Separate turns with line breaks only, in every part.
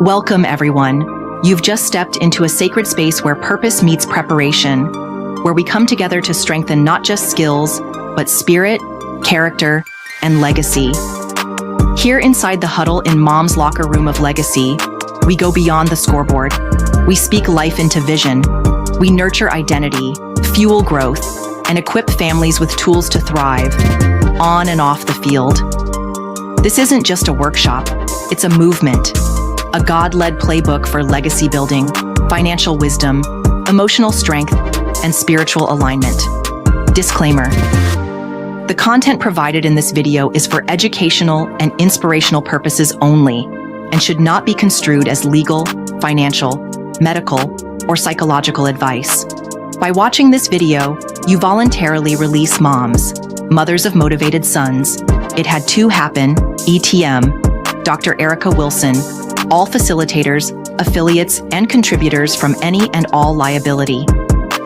Welcome, everyone. You've just stepped into a sacred space where purpose meets preparation, where we come together to strengthen not just skills, but spirit, character, and legacy. Here inside the Huddle in M.O.M.S Locker Room of Legacy, we go beyond the scoreboard. We speak life into vision. We nurture identity, fuel growth, and equip families with tools to thrive, on and off the field. This isn't just a workshop, it's a movement, a God-led playbook for legacy building, financial wisdom, emotional strength, and spiritual alignment. Disclaimer: the content provided in this video is for educational and inspirational purposes only and should not be construed as legal, financial, medical, or psychological advice. By watching this video, you voluntarily release moms, mothers of motivated sons. It had to happen, ETM, Dr. Erica Wilson, all facilitators, affiliates, and contributors from any and all liability.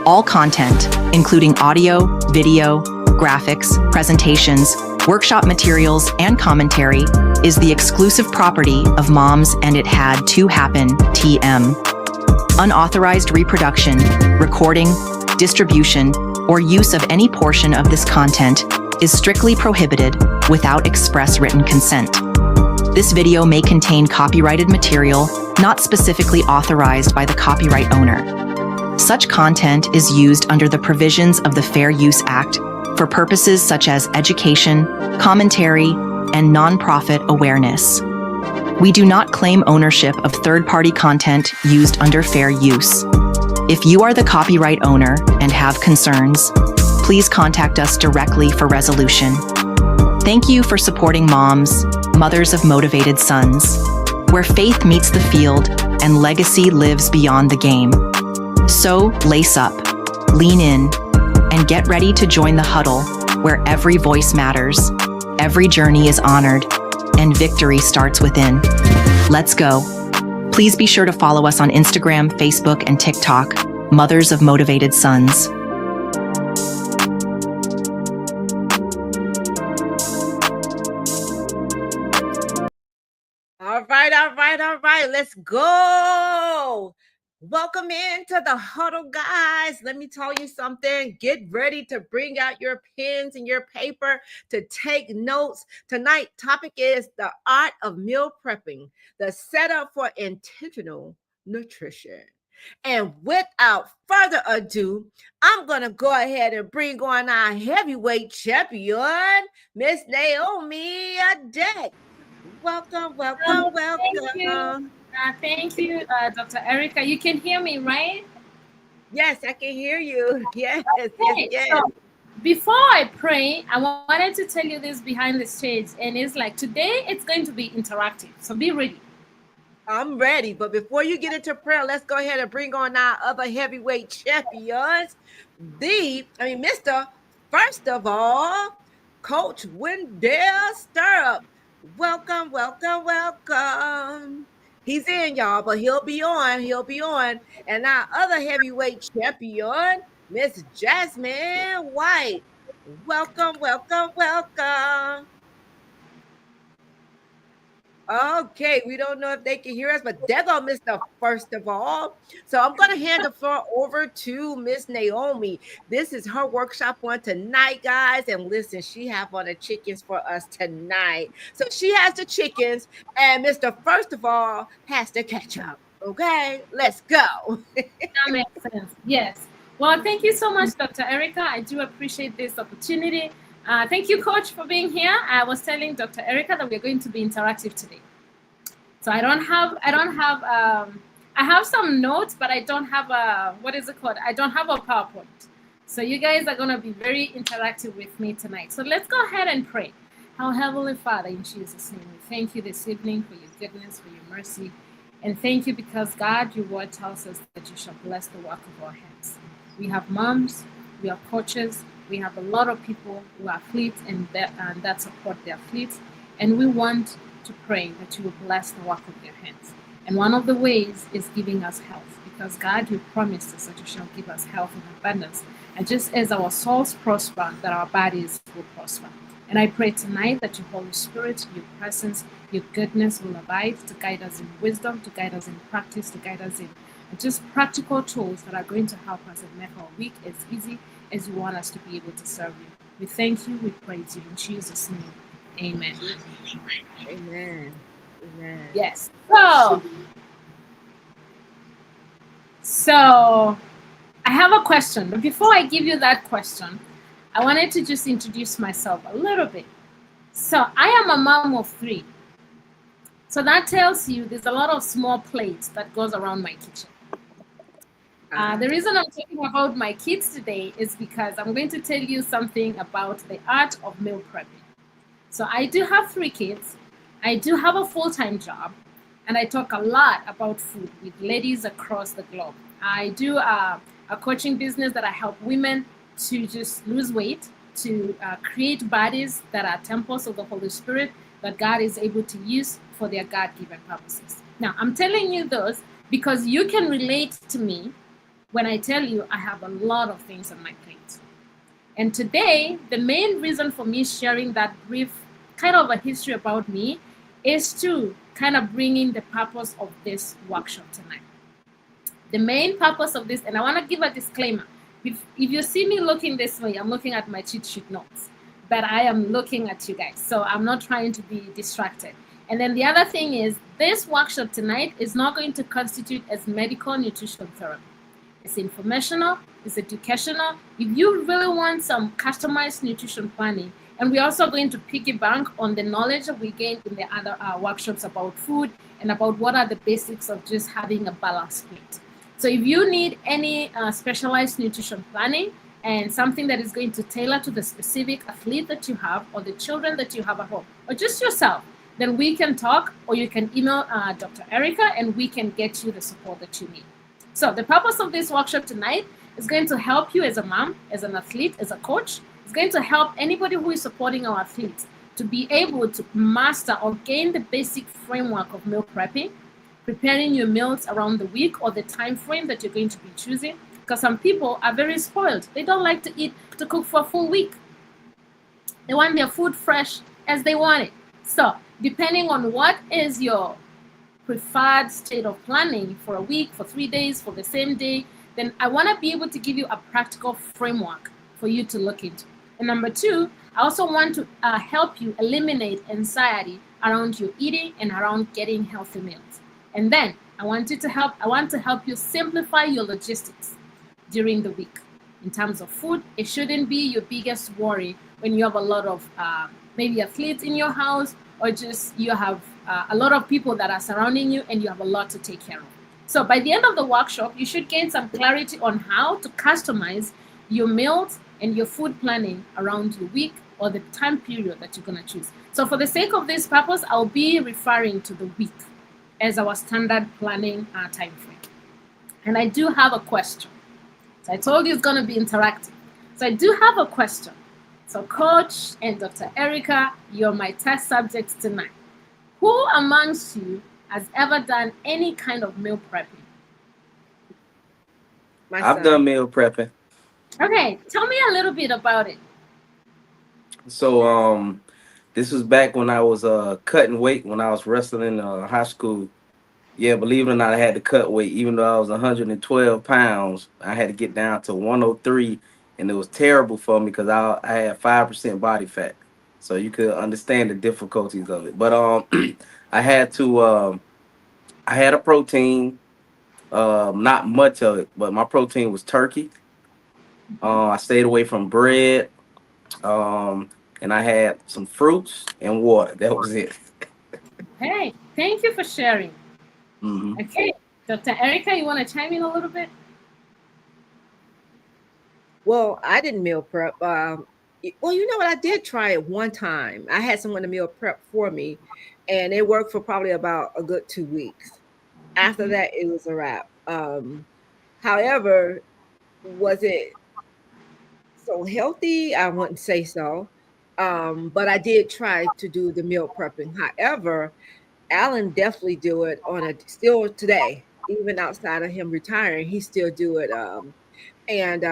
All content, including audio, video, graphics, presentations, workshop materials, and commentary, is the exclusive property of M.O.M.S and It Had to Happen, TM. Unauthorized reproduction, recording, distribution, or use of any portion of this content is strictly prohibited without express written consent. This video may contain copyrighted material not specifically authorized by the copyright owner. Such content is used under the provisions of the Fair Use Act for purposes such as education, commentary, and nonprofit awareness. We do not claim ownership of third-party content used under fair use. If you are the copyright owner and have concerns, please contact us directly for resolution. Thank you for supporting moms, mothers of motivated sons, where faith meets the field and legacy lives beyond the game. So lace up, lean in, and get ready to join the huddle where every voice matters, every journey is honored, and victory starts within. Let's go. Please be sure to follow us on Instagram, Facebook, and TikTok, Mothers of Motivated Sons.
All right. Let's go. Welcome into the huddle, guys. Let me tell you something. Get ready to bring out your pens and your paper to take notes. Tonight's topic is the art of meal prepping, the setup for intentional nutrition. And without further ado, I'm going to go ahead and bring on our heavyweight champion, Miss Naomi Katheu. Welcome.
Thank you, Dr. Erica. You can hear me, right?
Yes, I can hear you. Yes.
So before I pray, I wanted to tell you this behind the stage, and it's like today it's going to be interactive, so be ready.
I'm ready, but before you get into prayer, let's go ahead and bring on our other heavyweight champions. Mr. First of all, Coach Wendell Stirrup. Welcome. He's in, y'all, but he'll be on. And our other heavyweight champion, Miss Jasmine White. Welcome. Okay, we don't know if they can hear us, but they're gonna miss the first of all. So I'm gonna hand the floor over to Miss Naomi. This is her workshop on tonight, guys. And listen, she have on the chickens for us tonight. So she has the chickens, and Mr. First of all has to catch up. Okay, let's go.
That makes sense. Yes. Well, thank you so much, Dr. Erica. I do appreciate this opportunity. Thank you, Coach, for being here. I was telling Dr. Erica that we're going to be interactive today. So I have some notes, but I don't have I don't have a PowerPoint. So you guys are going to be very interactive with me tonight. So let's go ahead and pray. Our Heavenly Father, in Jesus' name, we thank you this evening for your goodness, for your mercy. And thank you because, God, your word tells us that you shall bless the work of our hands. We have moms, we have coaches, we have a lot of people who are athletes and that support their athletes. And we want to pray that you will bless the work of their hands. And one of the ways is giving us health, because God, you promised us that you shall give us health in abundance. And just as our souls prosper, that our bodies will prosper. And I pray tonight that your Holy Spirit, your presence, your goodness will abide to guide us in wisdom, to guide us in practice, to guide us in just practical tools that are going to help us and make our week as easy as you want us to be able to serve you. We thank you, we praise you in Jesus' name. Amen.
Amen. Amen.
Yes. So I have a question, but before I give you that question, I wanted to just introduce myself a little bit. So I am a mom of 3. So that tells you there's a lot of small plates that goes around my kitchen. The reason I'm talking about my kids today is because I'm going to tell you something about the art of meal prepping. So I do have 3 kids. I do have a full-time job, and I talk a lot about food with ladies across the globe. I do a coaching business that I help women to just lose weight, to create bodies that are temples of the Holy Spirit that God is able to use for their God-given purposes. Now, I'm telling you those because you can relate to me when I tell you I have a lot of things on my plate. And today, the main reason for me sharing that brief kind of a history about me is to kind of bring in the purpose of this workshop tonight. The main purpose of this, and I want to give a disclaimer. If you see me looking this way, I'm looking at my cheat sheet notes, but I am looking at you guys. So I'm not trying to be distracted. And then the other thing is this workshop tonight is not going to constitute as medical nutrition therapy. It's informational, it's educational. If you really want some customized nutrition planning, and we're also going to piggyback on the knowledge that we gained in the other workshops about food and about what are the basics of just having a balanced plate. So if you need any specialized nutrition planning and something that is going to tailor to the specific athlete that you have or the children that you have at home or just yourself, then we can talk, or you can email Dr. Erica and we can get you the support that you need. So the purpose of this workshop tonight is going to help you as a mom, as an athlete, as a coach. It's going to help anybody who is supporting our athletes to be able to master or gain the basic framework of meal prepping, preparing your meals around the week or the time frame that you're going to be choosing. Because some people are very spoiled. They don't like to cook for a full week. They want their food fresh as they want it. So depending on what is your preferred state of planning for a week, for 3 days, for the same day, then I want to be able to give you a practical framework for you to look into. And number 2, I also want to help you eliminate anxiety around your eating and around getting healthy meals. And then I want to help you simplify your logistics during the week. In terms of food, it shouldn't be your biggest worry when you have a lot of maybe athletes in your house, or just you have a lot of people that are surrounding you and you have a lot to take care of. So by the end of the workshop, you should gain some clarity on how to customize your meals and your food planning around your week or the time period that you're going to choose. So for the sake of this purpose, I'll be referring to the week as our standard planning time frame. And I do have a question. So I told you it's going to be interactive. So I do have a question. So Coach and Dr. Erica, you're my test subjects tonight. Who amongst you has ever done any kind of meal prepping?
I've done meal prepping.
Okay, tell me a little bit about it.
So this was back when I was cutting weight when I was wrestling in high school. Yeah, believe it or not, I had to cut weight. Even though I was 112 pounds, I had to get down to 103, and it was terrible for me because I had 5% body fat. So you could understand the difficulties of it. But I had to I had a protein, not much of it, but my protein was turkey. I stayed away from bread, and I had some fruits and water. That was it.
Hey, thank you for sharing.
Hmm.
Okay, Dr. Erica, you want to chime in a little bit?
Well, I didn't meal prep. Well, you know what? I did try it one time. I had someone to meal prep for me, and it worked for probably about a good 2 weeks. After that, it was a wrap. However, was it so healthy? I wouldn't say so. But I did try to do the meal prepping. However, Alan definitely do it on a still today, even outside of him retiring, he still do it. And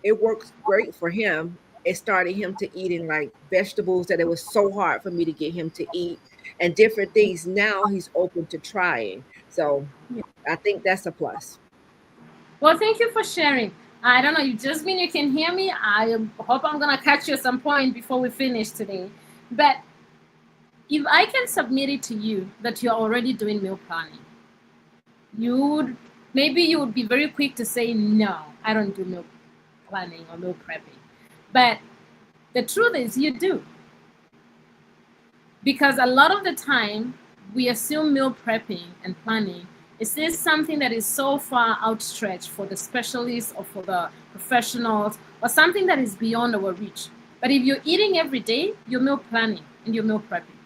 it works great for him. it started him to eating like vegetables that it was so hard for me to get him to eat, and different things. Now he's open to trying. So I think that's a plus.
Well, thank you for sharing. I don't know, you just mean you can hear me. I hope I'm gonna catch you at some point before we finish today. But if I can submit it to you that you're already doing meal planning, you would be very quick to say, no, I don't do meal planning or meal prepping. But the truth is you do. Because a lot of the time we assume meal prepping and planning is this something that is so far outstretched for the specialists or for the professionals, or something that is beyond our reach. But if you're eating every day, you're meal planning and you're meal prepping.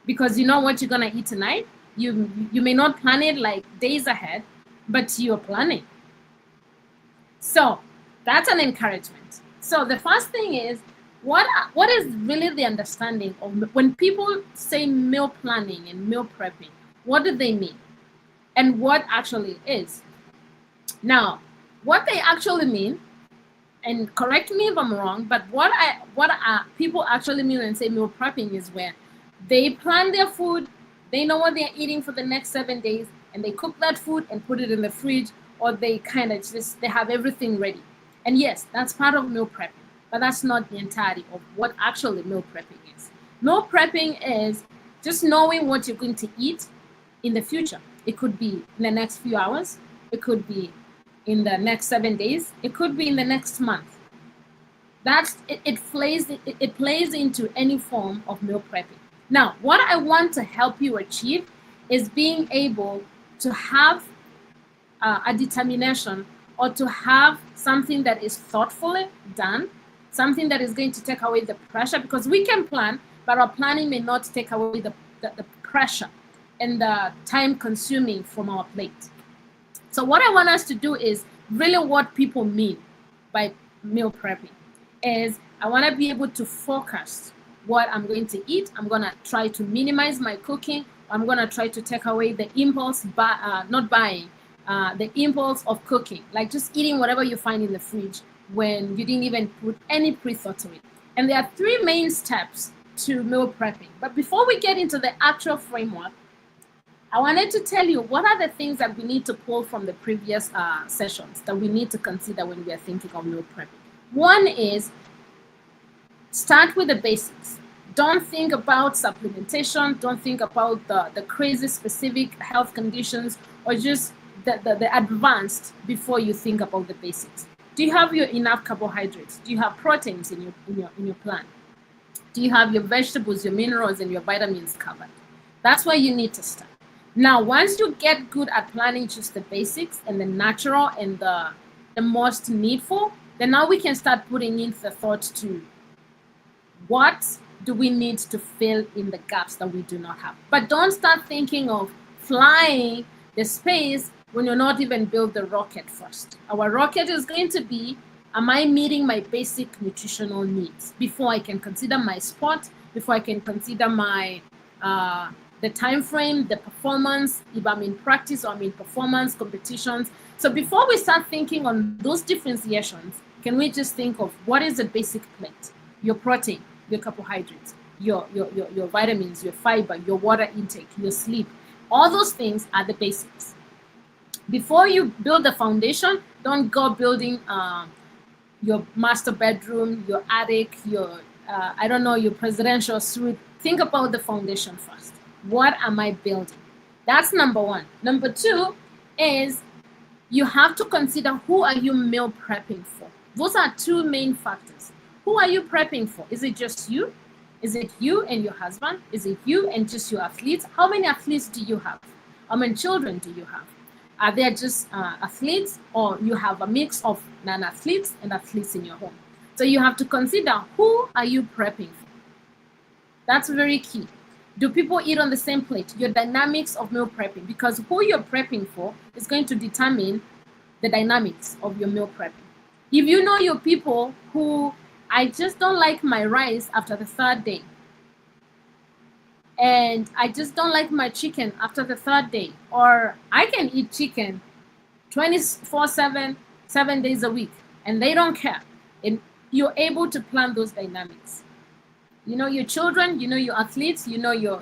Because you know what you're gonna eat tonight. You may not plan it like days ahead, but you're planning. So that's an encouragement. So the first thing is, what is really the understanding of when people say meal planning and meal prepping? What do they mean? And what actually is? Now, what they actually mean, and correct me if I'm wrong, but what people actually mean when say meal prepping is where they plan their food, they know what they're eating for the next 7 days, and they cook that food and put it in the fridge, or they kind of just, they have everything ready. And yes, that's part of meal prepping, but that's not the entirety of what actually meal prepping is. Meal prepping is just knowing what you're going to eat in the future. It could be in the next few hours. It could be in the next 7 days. It could be in the next month. It plays into any form of meal prepping. Now, what I want to help you achieve is being able to have a determination, or to have something that is thoughtfully done, something that is going to take away the pressure, because we can plan, but our planning may not take away the pressure and the time consuming from our plate. So what I want us to do is really what people mean by meal prepping is I want to be able to focus what I'm going to eat. I'm going to try to minimize my cooking. I'm going to try to take away the impulse, not buying, the impulse of cooking, like just eating whatever you find in the fridge when you didn't even put any pre-thought to it. And there are 3 main steps to meal prepping. But before we get into the actual framework, I wanted to tell you what are the things that we need to pull from the previous sessions that we need to consider when we are thinking of meal prepping. One is start with the basics. Don't think about supplementation. Don't think about the crazy specific health conditions, or just the advanced before you think about the basics. Do you have your enough carbohydrates? Do you have proteins in your plan? Do you have your vegetables, your minerals, and your vitamins covered? That's where you need to start. Now, once you get good at planning just the basics and the natural and the most needful, then now we can start putting in the thought to what do we need to fill in the gaps that we do not have. But don't start thinking of flying the space when you're not even build the rocket first. Our rocket is going to be, am I meeting my basic nutritional needs before I can consider my sport, before I can consider my the time frame, the performance, if I'm in practice or I'm in performance competitions. So before we start thinking on those differentiations, can we just think of what is the basic plate? Your protein, your carbohydrates, your vitamins, your fiber, your water intake, your sleep. All those things are the basics. Before you build the foundation, don't go building your master bedroom, your attic, your your presidential suite. Think about the foundation first. What am I building? That's number 1. Number 2 is you have to consider who are you meal prepping for. Those are 2 main factors. Who are you prepping for? Is it just you? Is it you and your husband? Is it you and just your athletes? How many athletes do you have? How many children do you have? Are they just athletes, or you have a mix of non-athletes and athletes in your home? So you have to consider who are you prepping for. That's very key. Do people eat on the same plate? Your dynamics of meal prepping, because who you're prepping for is going to determine the dynamics of your meal prepping. If you know your people who, I just don't like my rice after the 3rd day, and I just don't like my chicken after the 3rd day, or I can eat chicken 24/7, 7 days a week, and they don't care. And you're able to plan those dynamics. You know your children, you know your athletes, you know your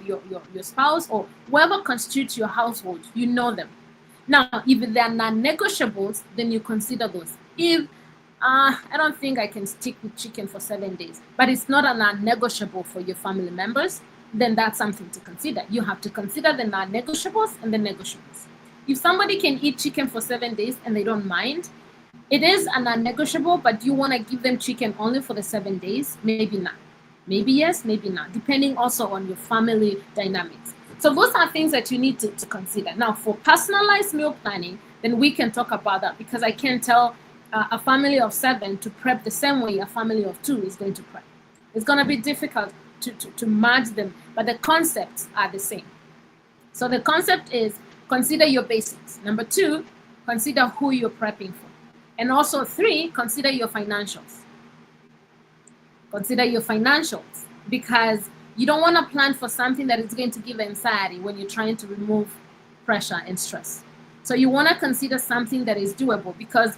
spouse or whoever constitutes your household, you know them. Now, if they're non-negotiables, then you consider those. If I don't think I can stick with chicken for 7 days, but it's not a non-negotiable for your family members, then that's something to consider. You have to consider the non-negotiables and the negotiables. If somebody can eat chicken for 7 days and they don't mind, it is a non-negotiable, but you want to give them chicken only for the 7 days, maybe not. Maybe yes, maybe not, depending also on your family dynamics. So those are things that you need to consider. Now, for personalized meal planning, then we can talk about that, because I can't tell a family of 7 to prep the same way a family of 2 is going to prep. It's going to be difficult to merge them, but the concepts are the same. So the concept is consider your basics. Number 2, consider who you're prepping for. And also 3, consider your financials. Consider your financials, because you don't want to plan for something that is going to give anxiety when you're trying to remove pressure and stress. So you want to consider something that is doable, because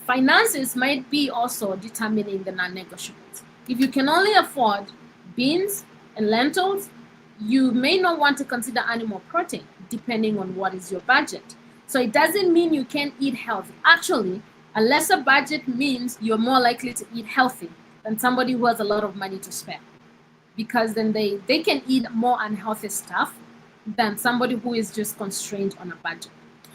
finances might be also determining the non-negotiables. If you can only afford beans and lentils, you may not want to consider animal protein, depending on what is your budget. So it doesn't mean you can't eat healthy. Actually, a lesser budget means you're more likely to eat healthy than somebody who has a lot of money to spare, because then they can eat more unhealthy stuff than somebody who is just constrained on a budget.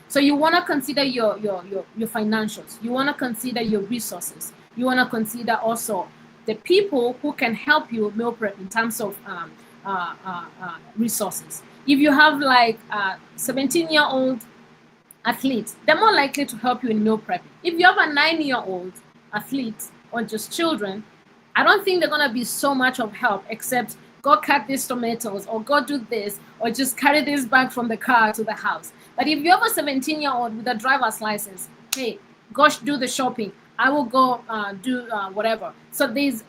So you want to consider your financials. You want to consider your resources. You want to consider also the people who can help you meal prep in terms of resources. If you have like 17-year-old athletes, they're more likely to help you in meal prepping. If you have a 9-year-old athlete or just children, I don't think they're going to be so much of help, except go cut these tomatoes or go do this or just carry this bag from the car to the house. But if you have a 17-year-old with a driver's license, hey, go do the shopping. I will go do whatever. So there's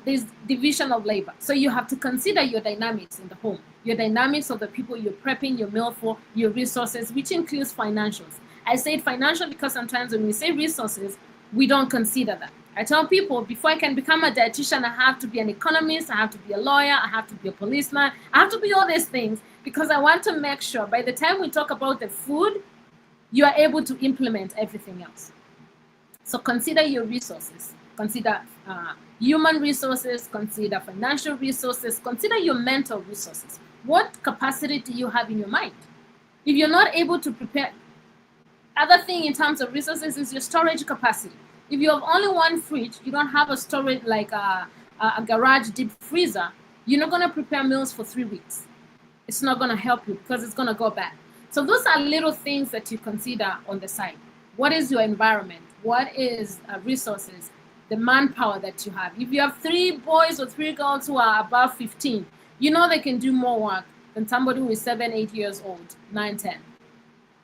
division of labor. So you have to consider your dynamics in the home, your dynamics of the people you're prepping your meal for, your resources, which includes financials. I said financial because sometimes when we say resources, we don't consider that. I tell people, before I can become a dietitian, I have to be an economist, I have to be a lawyer, I have to be a policeman, I have to be all these things, because I want to make sure by the time we talk about the food, you are able to implement everything else. So consider your resources, consider human resources, consider financial resources, consider your mental resources. What capacity do you have in your mind? If you're not able to prepare, other thing in terms of resources is your storage capacity. If you have only one fridge, you don't have a storage like a garage deep freezer, you're not going to prepare meals for 3 weeks. It's not going to help you because it's going to go bad. So those are little things that you consider on the side. What is your environment? What is resources? The manpower that you have. If you have 3 boys or 3 girls who are above 15, you know they can do more work than somebody who is 7, 8 years old, 9, 10.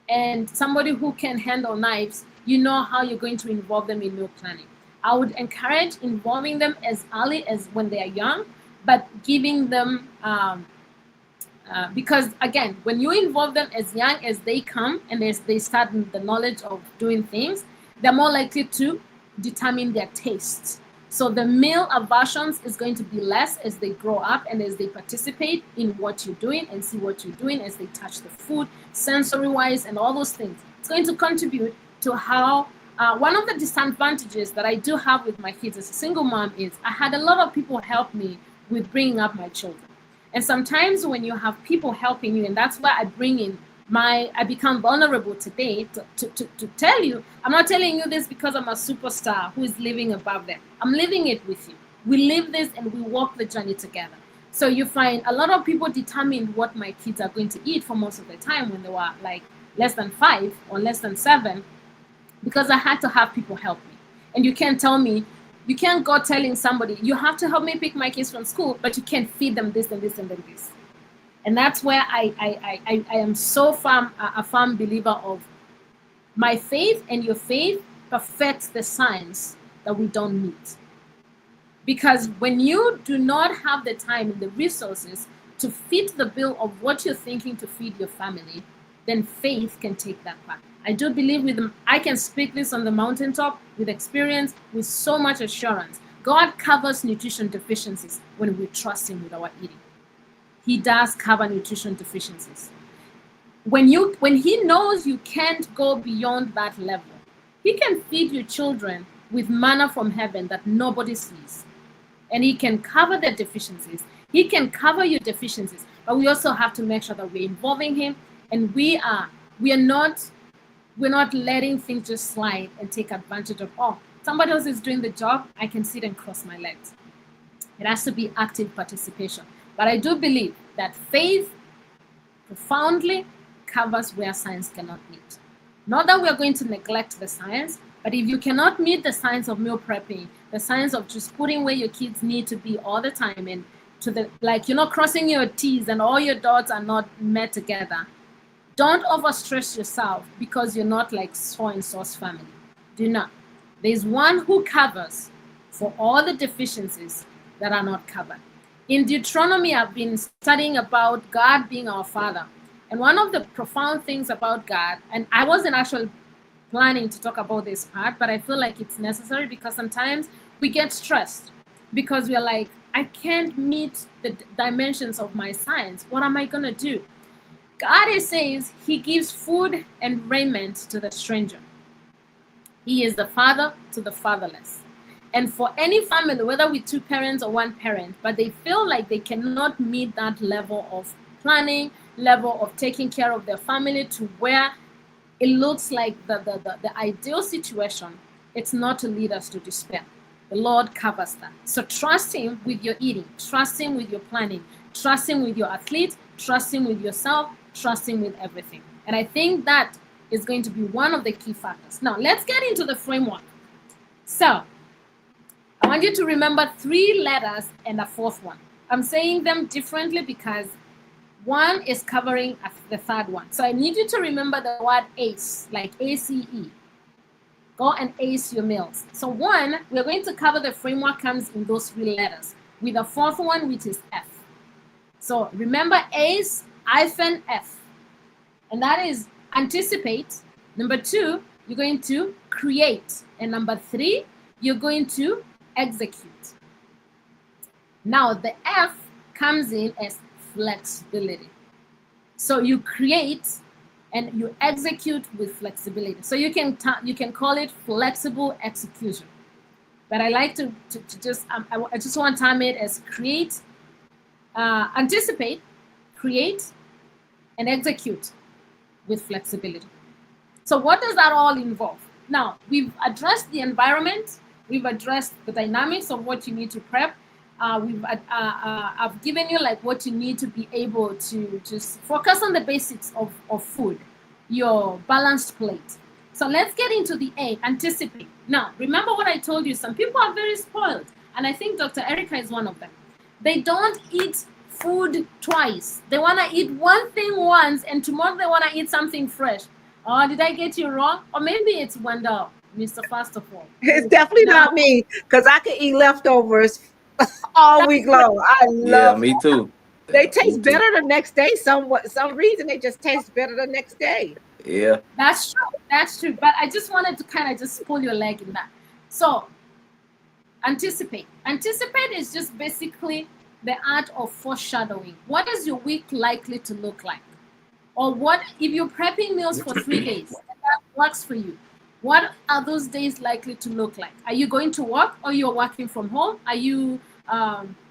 And somebody who can handle knives, you know how you're going to involve them in meal planning. I would encourage involving them as early as when they are young, but giving them, because again, when you involve them as young as they come and they start the knowledge of doing things, they're more likely to determine their tastes. So the meal aversions is going to be less as they grow up and as they participate in what you're doing and see what you're doing, as they touch the food, sensory-wise, and all those things. It's going to contribute to how, one of the disadvantages that I do have with my kids as a single mom is I had a lot of people help me with bringing up my children. And sometimes when you have people helping you, and that's why I bring in I become vulnerable today to tell you, I'm not telling you this because I'm a superstar who is living above them. I'm living it with you. We live this and we walk the journey together. So you find a lot of people determined what my kids are going to eat for most of the time when they were like less than 5 or less than 7, because I had to have people help me. And you can't tell me, you can't go telling somebody, you have to help me pick my kids from school, but you can't feed them this and this and then this. And that's where I am so a firm believer of my faith and your faith perfects the science that we don't meet. Because when you do not have the time and the resources to fit the bill of what you're thinking to feed your family, then faith can take that part. I do believe I can speak this on the mountaintop with experience, with so much assurance, God covers nutrition deficiencies when we trust him with our eating. He does cover nutrition deficiencies. When he knows you can't go beyond that level, he can feed your children with manna from heaven that nobody sees. And he can cover their deficiencies. He can cover your deficiencies. But we also have to make sure that we're involving him, and we're not letting things just slide and take advantage of, oh, somebody else is doing the job, I can sit and cross my legs. It has to be active participation. But I do believe that faith profoundly covers where science cannot meet. Not that we're going to neglect the science, but if you cannot meet the science of meal prepping, the science of just putting where your kids need to be all the time, and to the, like, you're not crossing your T's and all your dots are not met together, don't overstress yourself because you're not like soy and sauce family. Do not. There's one who covers for all the deficiencies that are not covered. In Deuteronomy, I've been studying about God being our Father. And one of the profound things about God, and I wasn't actually planning to talk about this part, but I feel like it's necessary because sometimes we get stressed because we're like, I can't meet the dimensions of my science. What am I going to do? God says he gives food and raiment to the stranger. He is the father to the fatherless. And for any family, whether with two parents or one parent, but they feel like they cannot meet that level of planning, level of taking care of their family to where it looks like the ideal situation, it's not to lead us to despair. The Lord covers that. So trust him with your eating, trust him with your planning, trust him with your athlete, trust him with yourself, trust him with everything. And I think that is going to be one of the key factors. Now, let's get into the framework. So, I want you to remember 3 letters and a 4th one. I'm saying them differently because one is covering the 3rd one. So I need you to remember the word ACE, like ACE. Go and ace your meals. So 1, we're going to cover the framework comes in those 3 letters with a 4th one, which is F. So remember ACE, F. And that is anticipate. Number 2, you're going to create. And number 3, you're going to execute. Now the F comes in as flexibility. So you create and you execute with flexibility. So you can call it flexible execution. But I like to just I just want to time it as create, anticipate, create, and execute with flexibility. So what does that all involve? Now, we've addressed the environment, we've addressed the dynamics of what you need to prep. I've given you like what you need to be able to just focus on the basics of food, your balanced plate. So let's get into the A, anticipate. Now, remember what I told you, some people are very spoiled, and I think Dr. Erica is one of them. They don't eat food twice. They want to eat one thing once, and tomorrow they want to eat something fresh. Oh, did I get you wrong? Or maybe it's Wendell, Mr. First of all.
It's definitely not me, because I can eat leftovers all week long. I love
me too.
They taste better the next day. Some reason they just taste better the next day.
Yeah.
That's true. That's true. But I just wanted to kind of just pull your leg in that. So anticipate. Anticipate is just basically the art of foreshadowing. What is your week likely to look like? Or what if you're prepping meals for 3 days and that works for you? What are those days likely to look like? Are you going to work or you're working from home? Are you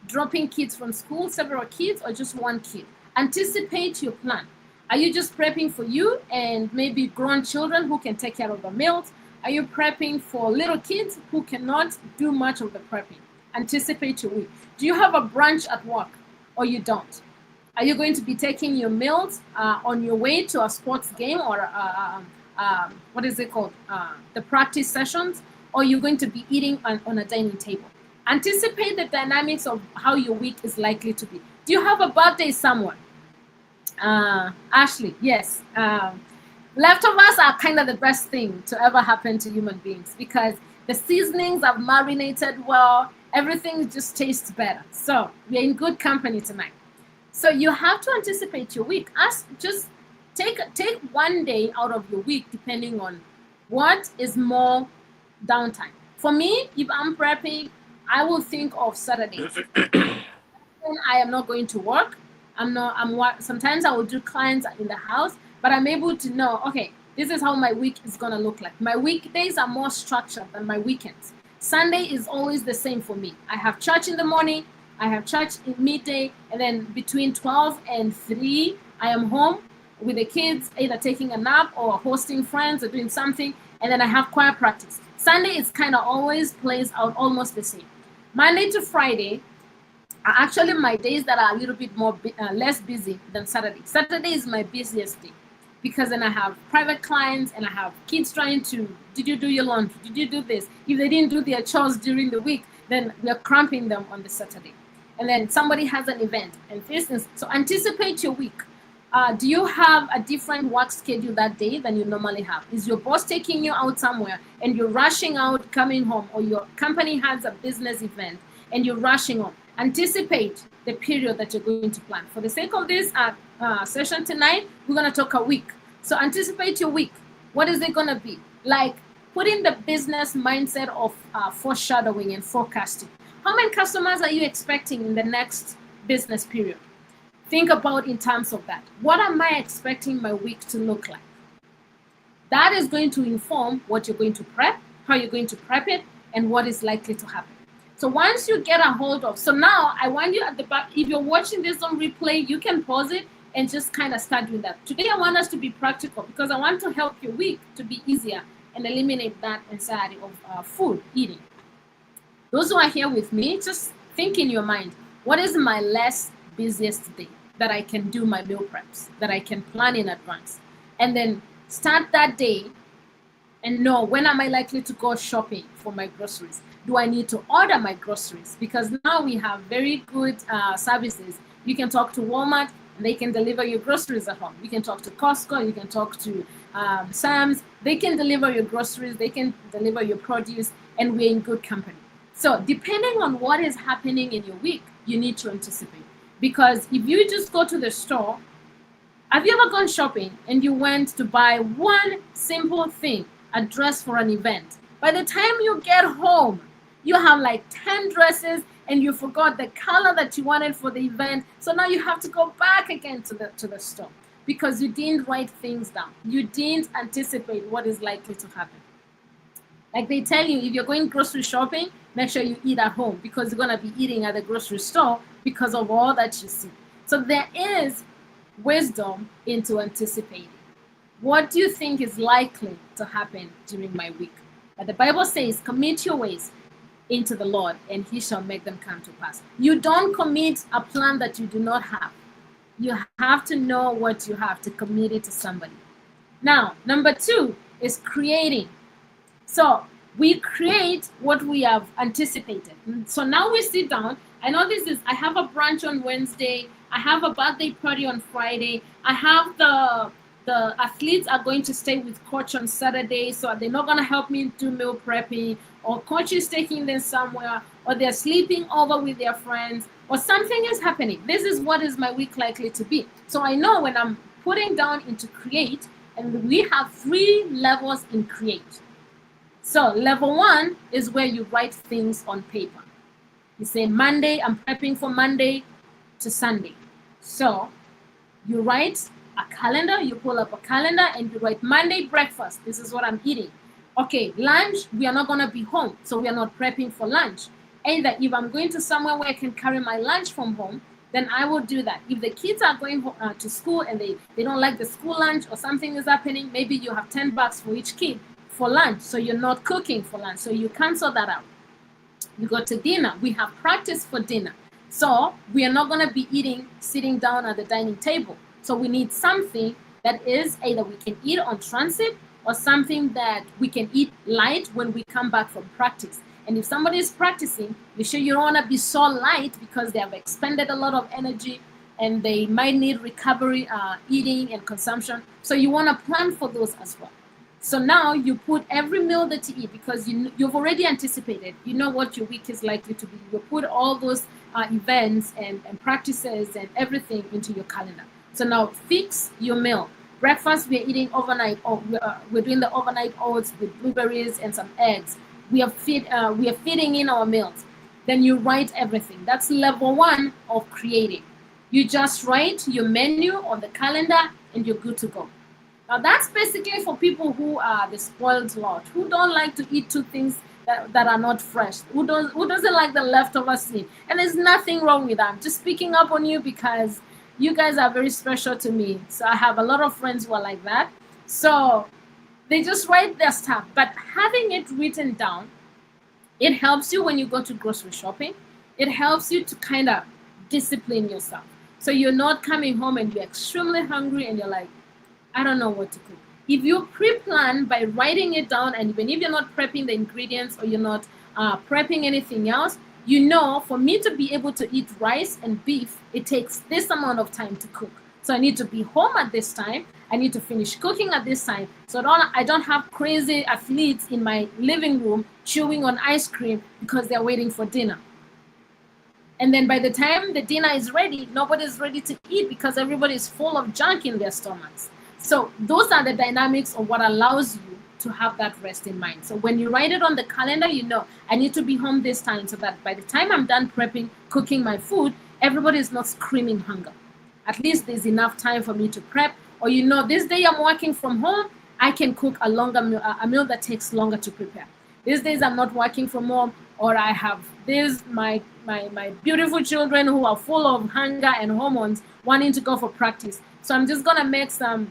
dropping kids from school, several kids, or just one kid? Anticipate your plan. Are you just prepping for you and maybe grown children who can take care of the meals? Are you prepping for little kids who cannot do much of the prepping? Anticipate your week. Do you have a brunch at work or you don't? Are you going to be taking your meals on your way to a sports game or what is it called? The practice sessions, or you're going to be eating on a dining table? Anticipate the dynamics of how your week is likely to be. Do you have a birthday somewhere? Ashley, yes. Leftovers are kind of the best thing to ever happen to human beings because the seasonings are marinated well, everything just tastes better. So we're in good company tonight. So you have to anticipate your week. Just take 1 day out of your week depending on what is more downtime. For me, if I'm prepping, I will think of Saturdays. I am not going to work. Sometimes I will do clients in the house, but I'm able to know, okay, this is how my week is going to look like. My weekdays are more structured than my weekends. Sunday is always the same for me. I have church in the morning, I have church in midday, and then between 12 and 3, I am home with the kids, either taking a nap or hosting friends or doing something, and then I have choir practice. Sunday is kind of always plays out almost the same. Monday to Friday are actually my days that are a little bit more less busy than Saturday. Saturday is my busiest day because then I have private clients and I have kids trying to, did you do your laundry? Did you do this? If they didn't do their chores during the week, then we're cramping them on the Saturday. And then somebody has an event and this is, so anticipate your week. Do you have a different work schedule that day than you normally have? Is your boss taking you out somewhere and you're rushing out, coming home, or your company has a business event and you're rushing home? Anticipate the period that you're going to plan. For the sake of this session tonight, we're going to talk a week. So anticipate your week. What is it going to be? Like, put in the business mindset of foreshadowing and forecasting. How many customers are you expecting in the next business period? Think about in terms of that. What am I expecting my week to look like? That is going to inform what you're going to prep, how you're going to prep it, and what is likely to happen. So once you get a hold of, so now I want you at the back, if you're watching this on replay, you can pause it and just kind of start doing that. Today I want us to be practical because I want to help your week to be easier and eliminate that anxiety of food eating. Those who are here with me, just think in your mind, what is my less busiest day that I can do my meal preps, that I can plan in advance, and then start that day and know when am I likely to go shopping for my groceries. Do I need to order my groceries? Because now we have very good services. You can talk to Walmart and they can deliver your groceries at home. You can talk to Costco, you can talk to Sam's. They can deliver your groceries, they can deliver your produce, and we're in good company. So depending on what is happening in your week, you need to anticipate. Because if you just go to the store, have you ever gone shopping and you went to buy one simple thing, a dress for an event? By the time you get home, you have like 10 dresses and you forgot the color that you wanted for the event. So now you have to go back again to the store because you didn't write things down. You didn't anticipate what is likely to happen. Like they tell you, if you're going grocery shopping, make sure you eat at home because you're going to be eating at the grocery store because of all that you see. So there is wisdom into anticipating. What do you think is likely to happen during my week? But the Bible says, commit your ways into the Lord and he shall make them come to pass. You don't commit a plan that you do not have. You have to know what you have to commit it to somebody. Now, number 2 is creating. So we create what we have anticipated. So now we sit down. I know I have a brunch on Wednesday. I have a birthday party on Friday. I have the athletes are going to stay with coach on Saturday, so they're not going to help me do meal prepping, or coach is taking them somewhere, or they're sleeping over with their friends, or something is happening. This is what is my week likely to be. So I know when I'm putting down into create, and we have 3 levels in create. So level 1 is where you write things on paper. You say Monday, I'm prepping for Monday to Sunday. So you write a calendar, you pull up a calendar and you write Monday breakfast. This is what I'm eating. Okay, lunch, we are not going to be home. So we are not prepping for lunch. Either if I'm going to somewhere where I can carry my lunch from home, then I will do that. If the kids are going to school and they don't like the school lunch or something is happening, maybe you have $10 for each kid for lunch. So you're not cooking for lunch. So you cancel that out. You go to dinner. We have practice for dinner. So we are not going to be eating sitting down at the dining table. So we need something that is either we can eat on transit or something that we can eat light when we come back from practice. And if somebody is practicing, be sure you don't want to be so light because they have expended a lot of energy and they might need recovery, eating and consumption. So you want to plan for those as well. So now you put every meal that you eat because you've already anticipated. You know what your week is likely to be. You put all those events and practices and everything into your calendar. So now fix your meal. Breakfast, we're eating overnight. We're doing the overnight oats with blueberries and some eggs. We are feeding in our meals. then you write everything. That's level 1 of creating. You just write your menu on the calendar and you're good to go. Now that's basically for people who are the spoiled lot, who don't like to eat two things that are not fresh, who doesn't like the leftover seed. And there's nothing wrong with that. I'm just speaking up on you because you guys are very special to me. So I have a lot of friends who are like that. So they just write their stuff, but having it written down, it helps you when you go to grocery shopping. It helps you to kind of discipline yourself. So you're not coming home and you're extremely hungry and you're like, I don't know what to cook. If you pre-plan by writing it down, and even if you're not prepping the ingredients or you're not prepping anything else, you know, for me to be able to eat rice and beef, it takes this amount of time to cook. So I need to be home at this time. I need to finish cooking at this time. So I don't have crazy athletes in my living room chewing on ice cream because they're waiting for dinner. And then by the time the dinner is ready, nobody's ready to eat because everybody is full of junk in their stomachs. So those are the dynamics of what allows you to have that rest in mind. So when you write it on the calendar, you know, I need to be home this time so that by the time I'm done prepping, cooking my food, everybody is not screaming hunger. At least there's enough time for me to prep. Or, you know, this day I'm working from home, I can cook a longer meal, a meal that takes longer to prepare. These days I'm not working from home, or I have my beautiful children who are full of hunger and hormones wanting to go for practice. So I'm just gonna make some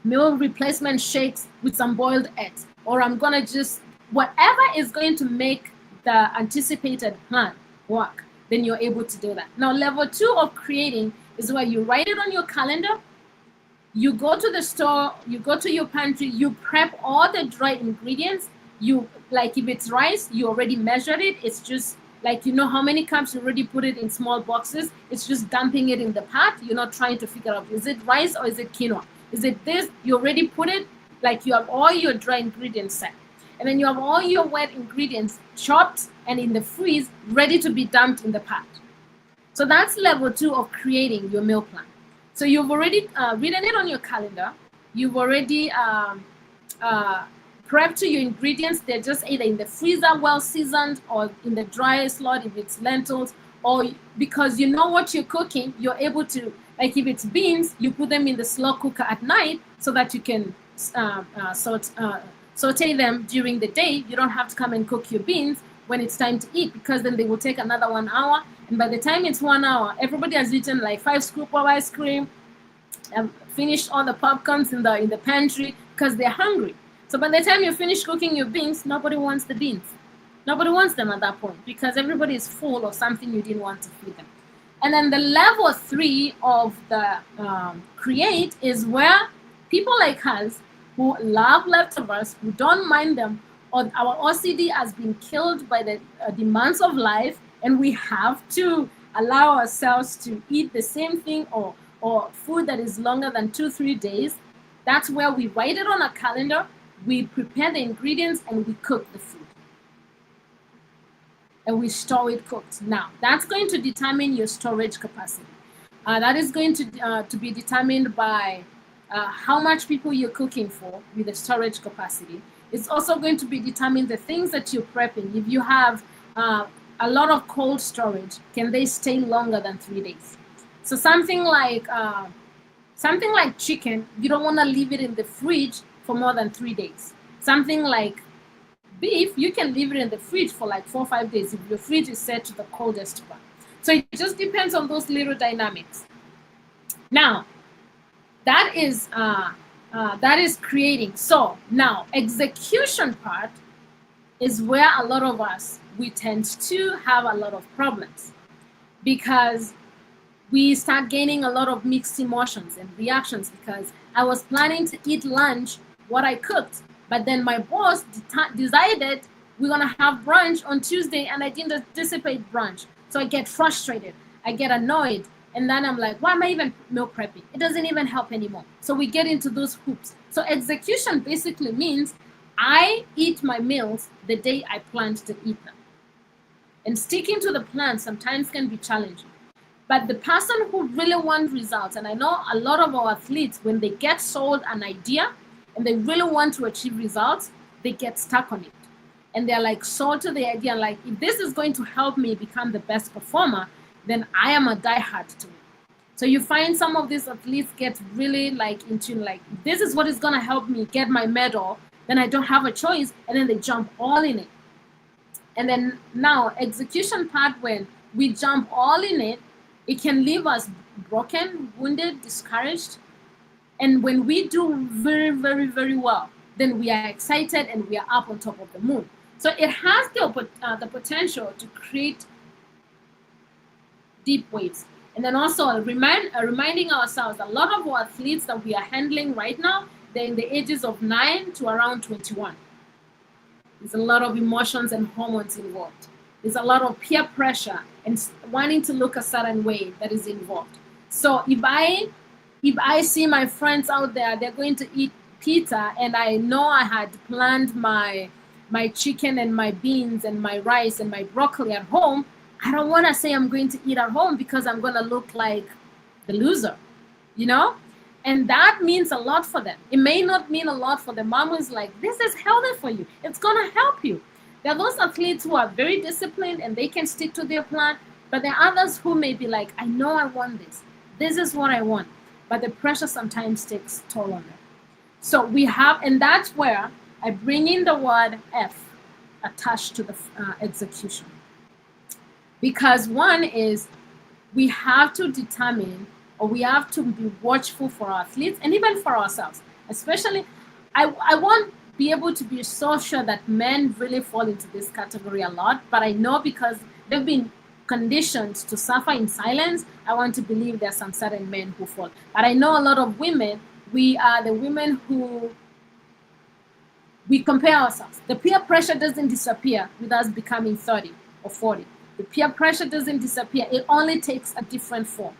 meal replacement shakes with some boiled eggs, or I'm gonna just whatever is going to make the anticipated plan work, then you're able to do that. Now, level 2 of creating is where you write it on your calendar, you go to the store, you go to your pantry, you prep all the dry ingredients. You, like if it's rice, you already measured it. It's just like, you know how many cups, you already put it in small boxes. It's just dumping it in the pot. You're not trying to figure out, is it rice or is it quinoa? Is it this? You already put it, like you have all your dry ingredients set. And then you have all your wet ingredients chopped and in the freeze, ready to be dumped in the pot. So that's level 2 of creating your meal plan. So you've already written it on your calendar. You've already prepped your ingredients. They're just either in the freezer, well seasoned, or in the dry slot if it's lentils, or because you know what you're cooking, you're able to, like if it's beans, you put them in the slow cooker at night so that you can saute them during the day. You don't have to come and cook your beans when it's time to eat, because then they will take another 1 hour. And by the time it's 1 hour, everybody has eaten like 5 scoops of ice cream and finished all the popcorns in the pantry because they're hungry. So by the time you finish cooking your beans, nobody wants the beans. Nobody wants them at that point because everybody is full of something you didn't want to feed them. And then the level 3 of the create is where people like us who love leftovers, who don't mind them, or our OCD has been killed by the demands of life, and we have to allow ourselves to eat the same thing or food that is longer than 2-3 days. That's where we write it on a calendar, we prepare the ingredients, and we cook the food. And we store it cooked. Now, that's going to determine your storage capacity. That is going to be determined by how much people you're cooking for with the storage capacity. It's also going to be determined the things that you're prepping. If you have a lot of cold storage, can they stay longer than 3 days? So something like chicken, you don't want to leave it in the fridge for more than 3 days. Something like beef, you can leave it in the fridge for like 4 or 5 days if your fridge is set to the coldest part. So it just depends on those little dynamics. Now, that is creating. So now, execution part is where a lot of us, we tend to have a lot of problems, because we start gaining a lot of mixed emotions and reactions, because I was planning to eat lunch what I cooked, but then my boss decided we're gonna have brunch on Tuesday and I didn't anticipate brunch. So I get frustrated, I get annoyed, and then I'm like, why am I even meal prepping? It doesn't even help anymore. So we get into those hoops. So execution basically means I eat my meals the day I planned to eat them. And sticking to the plan sometimes can be challenging. But the person who really wants results, and I know a lot of our athletes, when they get sold an idea and they really want to achieve results, they get stuck on it. and they're like sold to the idea, like, if this is going to help me become the best performer, then I am a diehard to it. So you find some of these athletes get really like into like, this is what is going to help me get my medal, then I don't have a choice, and then they jump all in it. And then now execution part, when we jump all in it, it can leave us broken, wounded, discouraged. And when we do very, very, very well, then we are excited and we are up on top of the moon. So it has the potential to create deep waves. And then also reminding ourselves, a lot of our athletes that we are handling right now, they're in the ages of 9 to around 21. There's a lot of emotions and hormones involved. There's a lot of peer pressure and wanting to look a certain way that is involved. So if I see my friends out there, they're going to eat pizza, and I know I had planned my chicken and my beans and my rice and my broccoli at home, I don't want to say I'm going to eat at home because I'm going to look like the loser, you know? And that means a lot for them. It may not mean a lot for the mom who's like, this is healthy for you. It's going to help you. There are those athletes who are very disciplined and they can stick to their plan, but there are others who may be like, I know I want this. This is what I want. But the pressure sometimes takes toll on them. So we have, and that's where I bring in the word F attached to the execution. Because one is, we have to determine, or we have to be watchful for our athletes and even for ourselves. Especially, I won't be able to be so sure that men really fall into this category a lot, but I know because they've been conditioned to suffer in silence, I want to believe there's some certain men who fall. But I know a lot of women, we are the women who we compare ourselves. The peer pressure doesn't disappear with us becoming 30 or 40. The peer pressure doesn't disappear. It only takes a different form.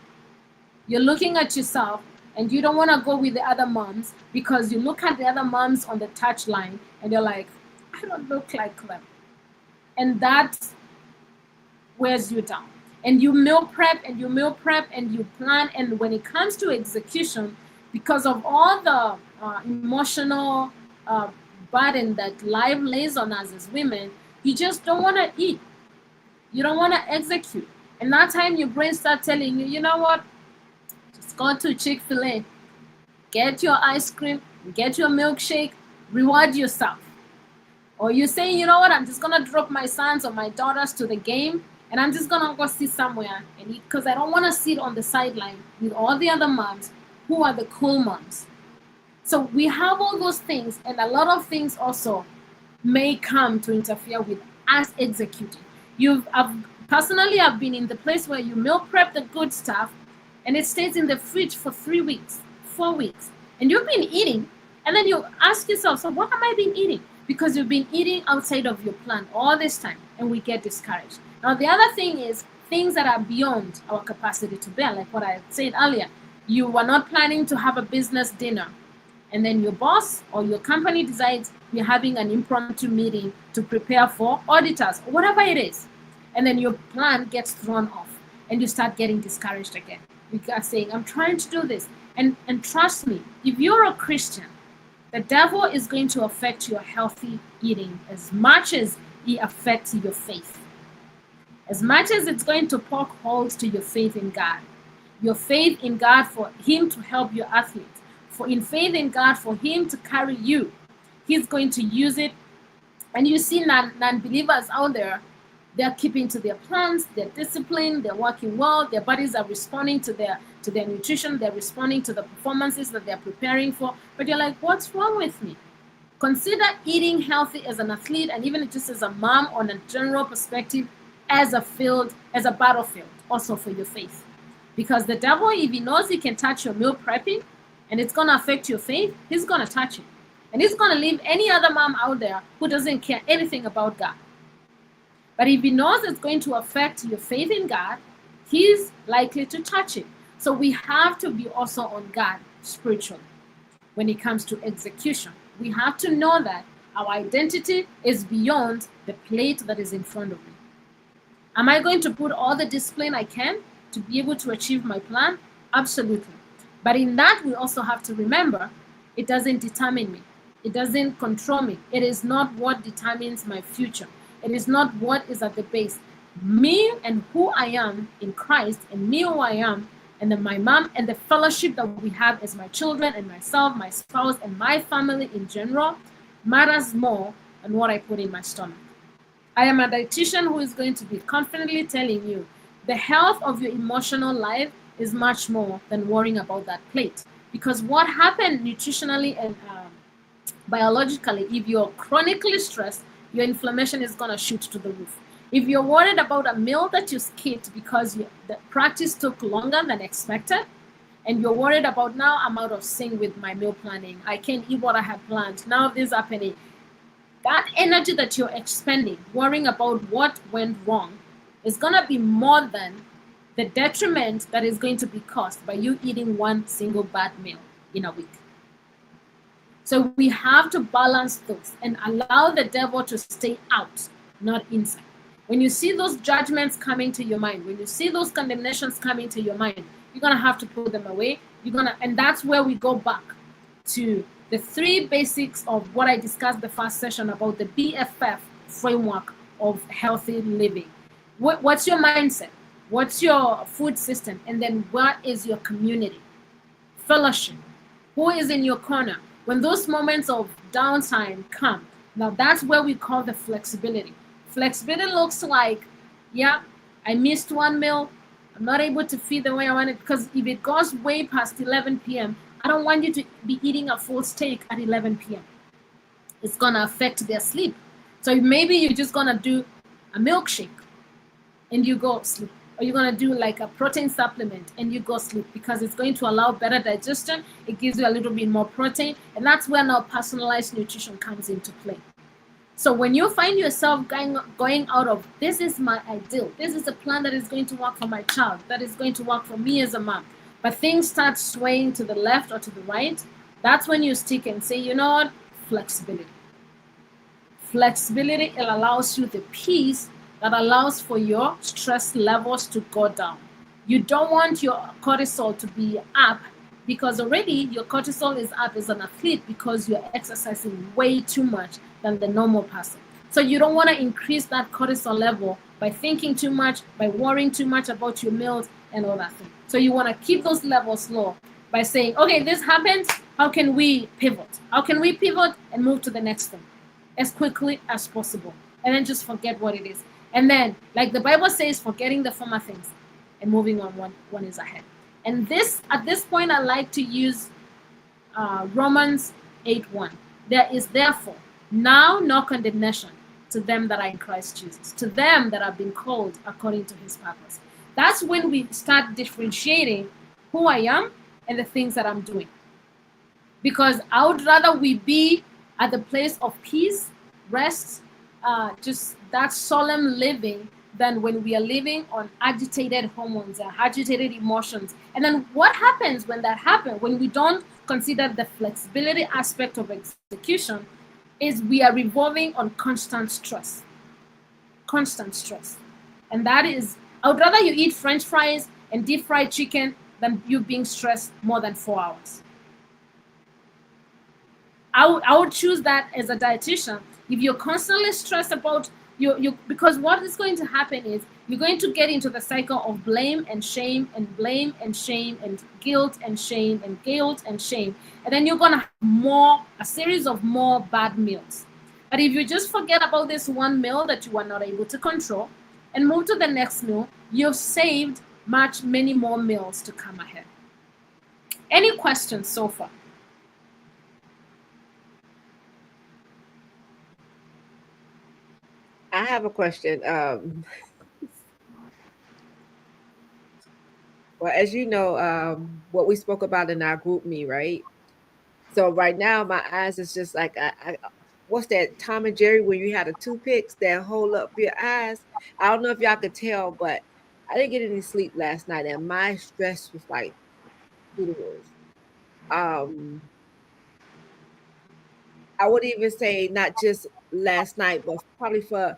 You're looking at yourself and you don't want to go with the other moms because you look at the other moms on the touch line and you're like, I don't look like them. And that wears you down. And you meal prep and you meal prep and you plan. And when it comes to execution, because of all the emotional burden that life lays on us as women, you just don't want to eat. You don't want to execute. And that time your brain starts telling you, you know what? Just go to Chick-fil-A, get your ice cream, get your milkshake, reward yourself. Or you say, you know what? I'm just going to drop my sons or my daughters to the game and I'm just going to go sit somewhere and eat because I don't want to sit on the sideline with all the other moms who are the cool moms. So we have all those things, and a lot of things also may come to interfere with us executing. Personally, I've been in the place where you meal prep the good stuff and it stays in the fridge for 3 weeks, 4 weeks, and you've been eating, and then you ask yourself, so what have I been eating? Because you've been eating outside of your plan all this time, and we get discouraged. Now, the other thing is things that are beyond our capacity to bear, like what I said earlier. You were not planning to have a business dinner, and then your boss or your company decides you're having an impromptu meeting to prepare for auditors or whatever it is. And then your plan gets thrown off and you start getting discouraged again. You start saying, I'm trying to do this. And trust me, if you're a Christian, the devil is going to affect your healthy eating as much as he affects your faith. As much as it's going to poke holes to your faith in God. Your faith in God for him to help your athletes. For in faith in God for him to carry you. He's going to use it. And you see non-believers out there, they're keeping to their plans, they're disciplined, they're working well, their bodies are responding to their nutrition, they're responding to the performances that they're preparing for. But you're like, what's wrong with me? Consider eating healthy as an athlete and even just as a mom on a general perspective as a field, as a battlefield, also for your faith. Because the devil, if he knows he can touch your meal prepping and it's going to affect your faith, he's going to touch it. And he's going to leave any other mom out there who doesn't care anything about God. But if he knows it's going to affect your faith in God, he's likely to touch it. So we have to be also on guard spiritually when it comes to execution. We have to know that our identity is beyond the plate that is in front of me. Am I going to put all the discipline I can to be able to achieve my plan? Absolutely. But in that, we also have to remember, it doesn't determine me. It doesn't control me. It is not what determines my future. It is not what is at the base. Me and who I am in Christ, and me who I am, and then my mom, and the fellowship that we have as my children and myself, my spouse, and my family in general matters more than what I put in my stomach. I am a dietitian who is going to be confidently telling you the health of your emotional life is much more than worrying about that plate. Because what happened nutritionally and biologically, if you're chronically stressed, your inflammation is going to shoot to the roof. If you're worried about a meal that you skipped because the practice took longer than expected, and you're worried about, now I'm out of sync with my meal planning, I can't eat what I had planned, now this is happening, that energy that you're expending worrying about what went wrong is going to be more than the detriment that is going to be caused by you eating one single bad meal in a week. So we have to balance those and allow the devil to stay out, not inside. When you see those judgments coming to your mind, when you see those condemnations coming to your mind, you're going to have to put them away. And that's where we go back to the three basics of what I discussed the first session about the BFF framework of healthy living. What's your mindset? What's your food system? And then what is your community? Fellowship. Who is in your corner? When those moments of downtime come, now that's where we call the flexibility. Flexibility looks like, yeah, I missed one meal. I'm not able to feed the way I want it, because if it goes way past 11 p.m., I don't want you to be eating a full steak at 11 p.m. It's going to affect their sleep. So maybe you're just going to do a milkshake and you go sleep. Or you're going to do like a protein supplement and you go sleep, because it's going to allow better digestion. It gives you a little bit more protein. And that's where now personalized nutrition comes into play. So when you find yourself going out of, this is my ideal, this is a plan that is going to work for my child, that is going to work for me as a mom, but things start swaying to the left or to the right, that's when you stick and say, you know what, flexibility. Flexibility, it allows you the peace that allows for your stress levels to go down. You don't want your cortisol to be up, because already your cortisol is up as an athlete because you're exercising way too much than the normal person. So you don't want to increase that cortisol level by thinking too much, by worrying too much about your meals and all that thing. So you want to keep those levels low by saying, okay, this happens, how can we pivot? How can we pivot and move to the next thing as quickly as possible? And then just forget what it is. And then, like the Bible says, forgetting the former things and moving on, one is ahead. And at this point, I like to use Romans 8:1. There is therefore now no condemnation to them that are in Christ Jesus, to them that have been called according to his purpose. That's when we start differentiating who I am and the things that I'm doing. Because I would rather we be at the place of peace, rest, just that solemn living, than when we are living on agitated hormones and agitated emotions. And then what happens when that happens, when we don't consider the flexibility aspect of execution, is we are revolving on constant stress. Constant stress. And that is, I would rather you eat French fries and deep fried chicken than you being stressed more than 4 hours. I would choose that as a dietitian. If you're constantly stressed about because what is going to happen is you're going to get into the cycle of blame and shame and blame and shame and guilt and shame and guilt and shame. And then you're going to have a series of more bad meals. But if you just forget about this one meal that you are not able to control and move to the next meal, you've saved many more meals to come ahead. Any questions so far?
I have a question. Well, as you know, what we spoke about in our group me, right? So right now, my eyes is just like, what's that Tom and Jerry when you had the toothpicks that hold up your eyes? I don't know if y'all could tell, but I didn't get any sleep last night, and my stress was like through the roof. I would even say not just last night, but probably for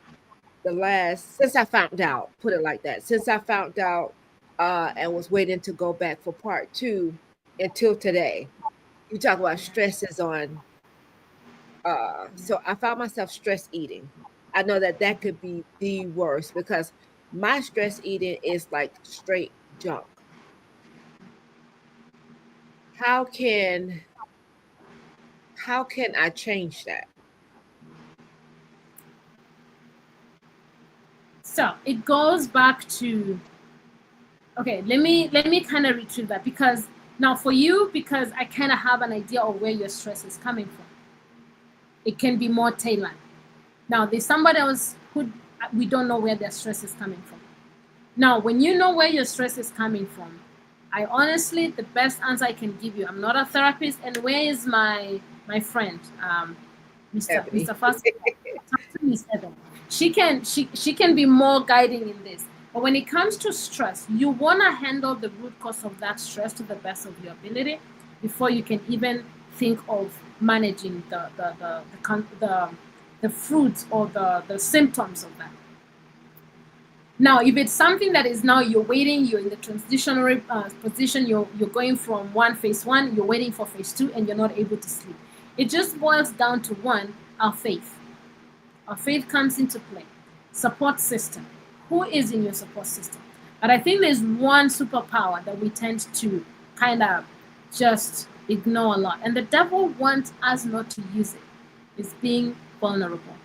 since I found out, put it like that, since I found out and was waiting to go back for part 2 until today. You talk about stresses on So I found myself stress eating. I know that that could be the worst because my stress eating is like straight junk. How can how can I change that?
So it goes back to, okay, let me kind of retrieve that, because now for you, because I kind of have an idea of where your stress is coming from, it can be more tailored. Now there's somebody else who we don't know where their stress is coming from. Now when you know where your stress is coming from, I honestly, the best answer I can give you, I'm not a therapist, and where is my friend, mr
Ebony.
mr fast Miss Evan. She can be more guiding in this. But when it comes to stress, you want to handle the root cause of that stress to the best of your ability before you can even think of managing the fruits or the symptoms of that. Now, if it's something that is now you're waiting, you're in the transitionary position, you're going from phase one, you're waiting for phase two, and you're not able to sleep. It just boils down to one, our faith. Our faith comes into play. Support system. Who is in your support system? But I think there's one superpower that we tend to kind of just ignore a lot. And the devil wants us not to use it. Is being vulnerable.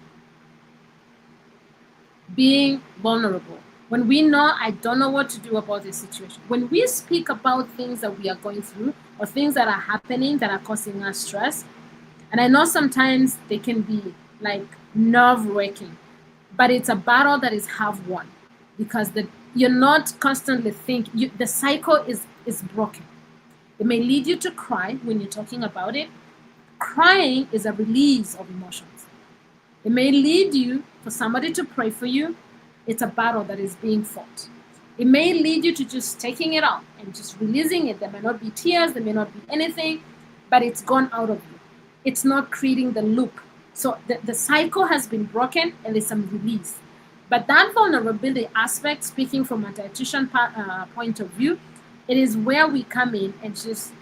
Being vulnerable. When we know I don't know what to do about this situation, when we speak about things that we are going through or things that are happening that are causing us stress, and I know sometimes they can be like nerve-wracking, but it's a battle that is half won, because you're not constantly thinking. The cycle is broken. It may lead you to cry when you're talking about it. Crying is a release of emotions. It may lead you for somebody to pray for you. It's a battle that is being fought. It may lead you to just taking it out and just releasing it. There may not be tears, there may not be anything, but it's gone out of you. It's not creating the loop. So the cycle has been broken and there's some release. But that vulnerability aspect, speaking from a dietitian point of view, it is where we come in and just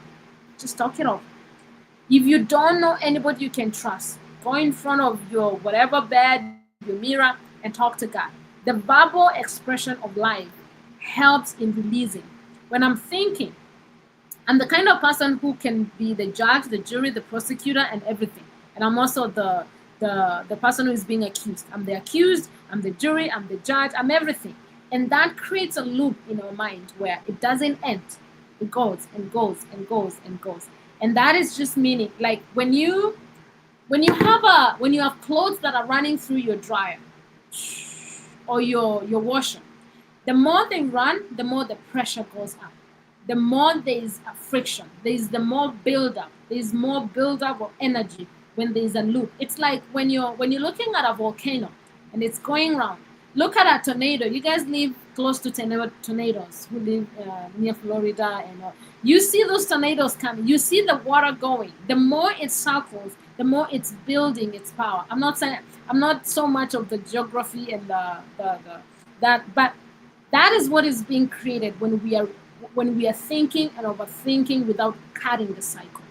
talk it off. If you don't know anybody you can trust, go in front of your whatever bed, your mirror, and talk to God. The verbal expression of life helps in releasing. When I'm thinking, I'm the kind of person who can be the judge, the jury, the prosecutor, and everything. And I'm also the person who is being accused. I'm the accused, I'm the jury, I'm the judge, I'm everything. And that creates a loop in our mind where it doesn't end. It goes and goes and goes and goes. And that is just meaning, like when you have clothes that are running through your dryer or your washer, the more they run, the more the pressure goes up. The more there is a friction, the more buildup. There's more buildup of energy when there's a loop. It's like when you're looking at a volcano and it's going round. Look at a tornado. You guys live close to tornadoes who live near Florida, and you see those tornadoes coming. You see the water going. The more it circles, the more it's building its power. I'm not so much of the geography and that, but that is what is being created when we are thinking and overthinking without cutting the cycle.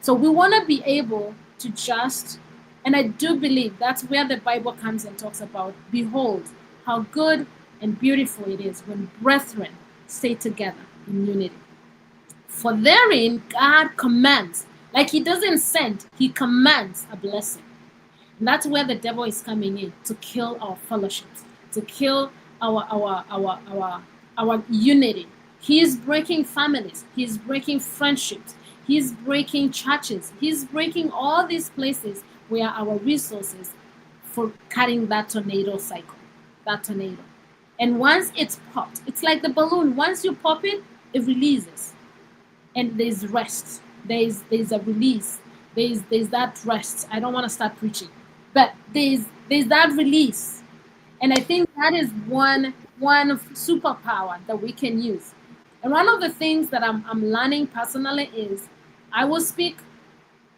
So we want to be able to just, and I do believe that's where the Bible comes and talks about, behold, how good and beautiful it is when brethren stay together in unity. For therein, God commands, like he doesn't send, he commands a blessing. And that's where the devil is coming in to kill our fellowships, to kill our unity. He is breaking families. He is breaking friendships. He is breaking churches. He is breaking all these places where our resources for cutting that tornado cycle, that tornado. And once it's popped, it's like the balloon. Once you pop it, it releases. And there's rest. There's a release. There's that rest. I don't want to start preaching, but there's that release. And I think that is one superpower that we can use. And one of the things that I'm learning personally is I will speak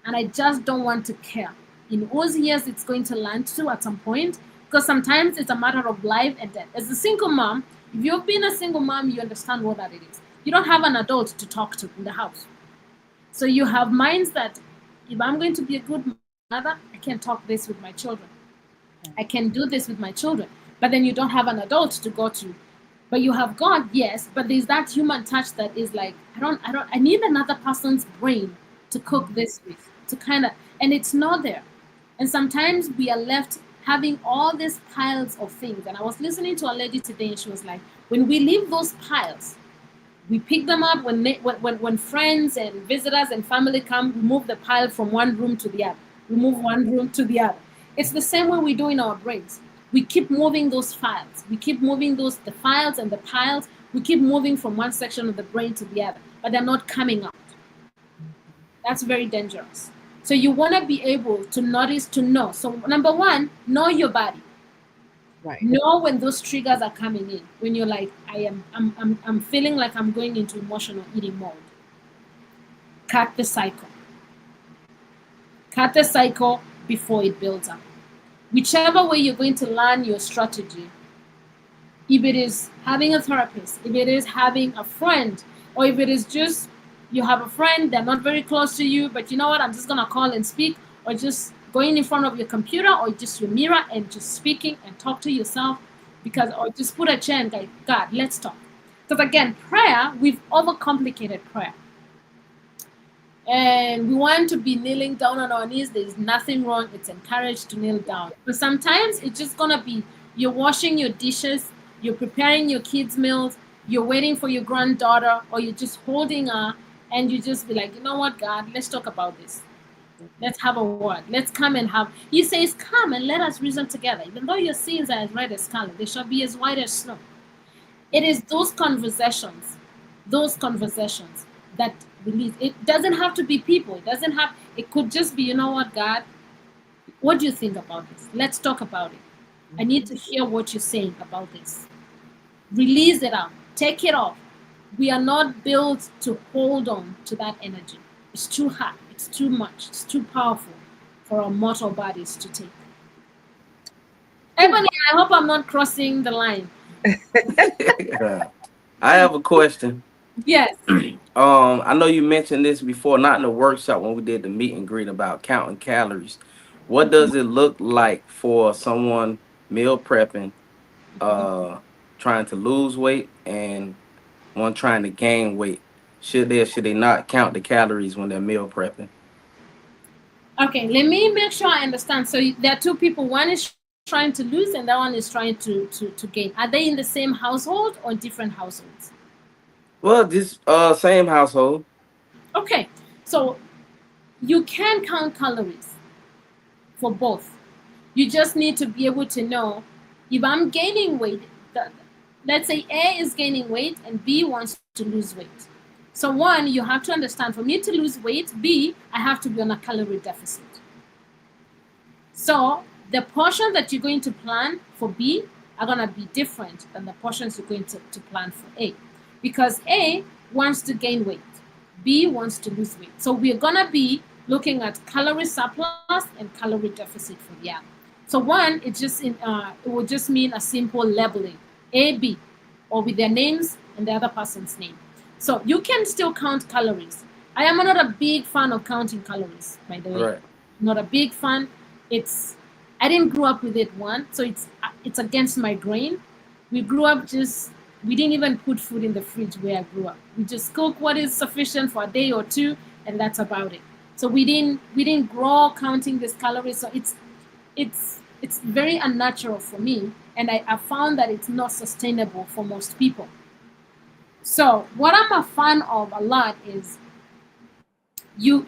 and I just don't want to care. In those years, it's going to land to at some point, because sometimes it's a matter of life and death. As a single mom, if you've been a single mom, you understand what that it is. You don't have an adult to talk to in the house. So you have minds that if I'm going to be a good I can talk this with my children. I can do this with my children. But then you don't have an adult to go to. But you have God, yes, but there's that human touch that is like, I need another person's brain to cook this with, to kind of, and it's not there. And sometimes we are left having all these piles of things. And I was listening to a lady today, and she was like, when we leave those piles, we pick them up when friends and visitors and family come, we move the pile from one room to the other. We move one room to the other. It's the same way we do in our brains. We keep moving those files. We keep moving the files and the piles. We keep moving from one section of the brain to the other, but they're not coming out. That's very dangerous. So you want to be able to notice, to know. So number one, know your body.
Right.
Know when those triggers are coming in. When you're like, I'm feeling like I'm going into emotional eating mode. Cut the cycle. Cut the cycle before it builds up. Whichever way you're going to learn your strategy, if it is having a therapist, if it is having a friend, or if it is just you have a friend, they're not very close to you, but you know what, I'm just going to call and speak, or just going in front of your computer or just your mirror and just speaking and talk to yourself, or just put a chair and go, God, let's talk. Because again, prayer, we've overcomplicated prayer. And we want to be kneeling down on our knees. There's nothing wrong. It's encouraged to kneel down. But sometimes it's just going to be you're washing your dishes, you're preparing your kids' meals, you're waiting for your granddaughter, or you're just holding her, and you just be like, you know what, God, let's talk about this. Let's have a word. Let's come and have. He says, come and let us reason together. Even though your sins are as red as scarlet, they shall be as white as snow. It is those conversations that release. It doesn't have to be people. It could just be, you know what, God, what do you think about this? Let's talk about it. I need to hear what you're saying about this. Release it out. Take it off. We are not built to hold on to that energy. It's too hot. It's too much. It's too powerful for our mortal bodies to take. Ebony, I hope I'm not crossing the line.
I have a question.
Yes.
I know you mentioned this before, not in the workshop when we did the meet and greet about counting calories. What does it look like for someone meal prepping, trying to lose weight, and one trying to gain weight? Should they not count the calories when they're meal prepping?
Okay, let me make sure I understand. So there are two people. One is trying to lose, and that one is trying to gain. Are they in the same household or different households?
Well, this same household.
Okay, so you can count calories for both. You just need to be able to know if I'm gaining weight. Let's say A is gaining weight and B wants to lose weight. So one, you have to understand, for me to lose weight, B, I have to be on a calorie deficit. So the portion that you're going to plan for B are going to be different than the portions you're going to plan for A. Because A wants to gain weight, B wants to lose weight. So we're going to be looking at calorie surplus and calorie deficit for the other. So one, it will just mean a simple labeling, A, B, or with their names and the other person's name. So you can still count calories. I am not a big fan of counting calories, by the way.
Right.
Not a big fan. I didn't grow up with it, one, so it's against my grain. We grew up we didn't even put food in the fridge where I grew up. We just cook what is sufficient for a day or two, and that's about it. So we didn't grow counting these calories. So it's very unnatural for me, and I found that it's not sustainable for most people. So what I'm a fan of a lot is you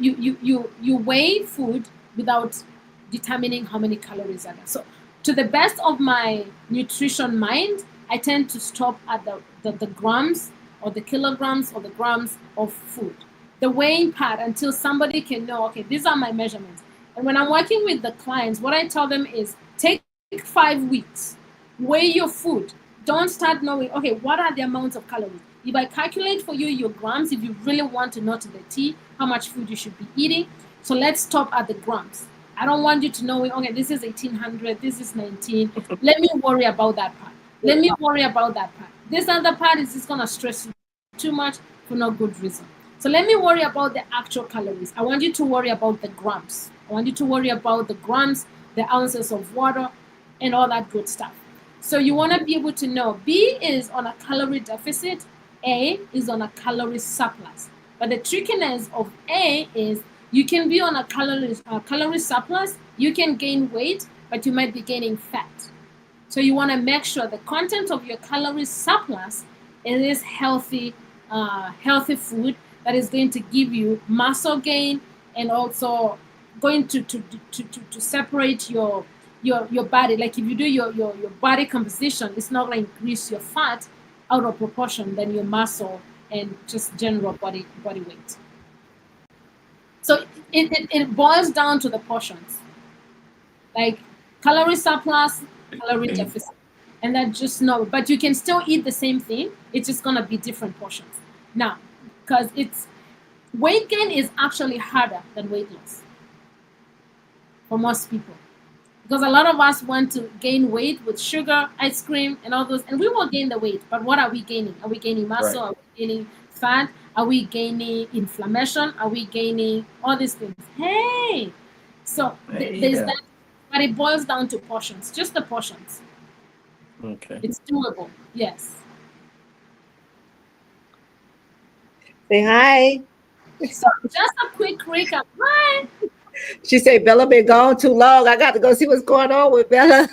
weigh food without determining how many calories are there. So to the best of my nutrition mind, I tend to stop at the grams or the kilograms or the grams of food. The weighing part until somebody can know, okay, these are my measurements. And when I'm working with the clients, what I tell them is take 5 weeks, weigh your food. Don't start knowing, okay, what are the amounts of calories? If I calculate for you your grams, if you really want to know to the T how much food you should be eating, so let's stop at the grams. I don't want you to know, okay, this is 1800, this is 19. Let me worry about that part. This other part is just going to stress you too much for no good reason. So let me worry about the actual calories. I want you to worry about the grams. I want you to worry about the grams, the ounces of water, and all that good stuff. So you want to be able to know B is on a calorie deficit, A is on a calorie surplus. But the trickiness of A is you can be on a calorie surplus, you can gain weight, but you might be gaining fat. So you want to make sure the content of your calorie surplus is healthy, healthy food that is going to give you muscle gain and also going to separate your body. Like if you do your body composition, it's not going to increase your fat out of proportion than your muscle and just general body weight. So it boils down to the portions, like calorie surplus, calorie deficit, and that just no. But you can still eat the same thing. It's just gonna be different portions now, because it's weight gain is actually harder than weight loss for most people. Because a lot of us want to gain weight with sugar, ice cream, and all those, and we will gain the weight. But what are we gaining? Are we gaining muscle?
Right.
Are we gaining fat? Are we gaining inflammation? Are we gaining all these things? Hey, so there's that, but it boils down to portions, just the portions.
Okay.
It's doable, yes.
Say hi.
So just a quick recap. Hi.
She said Bella been gone too long. I got to go see what's going on with Bella.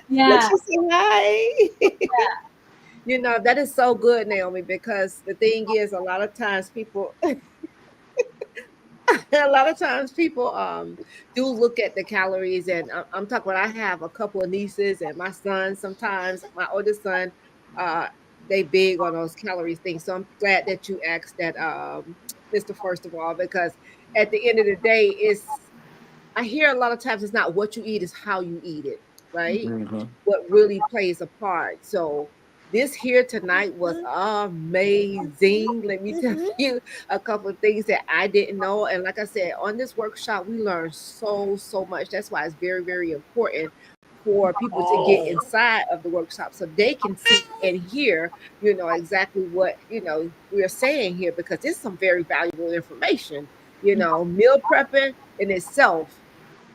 Yeah.
She said hi.
Yeah.
You know, that is so good, Naomi, because the thing is a lot of times people do look at the calories, and I'm talking about I have a couple of nieces and my son, sometimes my oldest son, uh they big on those calories things. So I'm glad that you asked that, Mr. First of all, because at the end of the day, I hear a lot of times it's not what you eat, it's how you eat it, right?
Mm-hmm.
What really plays a part. So this here tonight was amazing. Let me tell you a couple of things that I didn't know. And like I said, on this workshop, we learned so much. That's why it's very, very important for people to get inside of the workshop so they can see and hear, exactly what, we're saying here, because it's some very valuable information. Meal prepping in itself,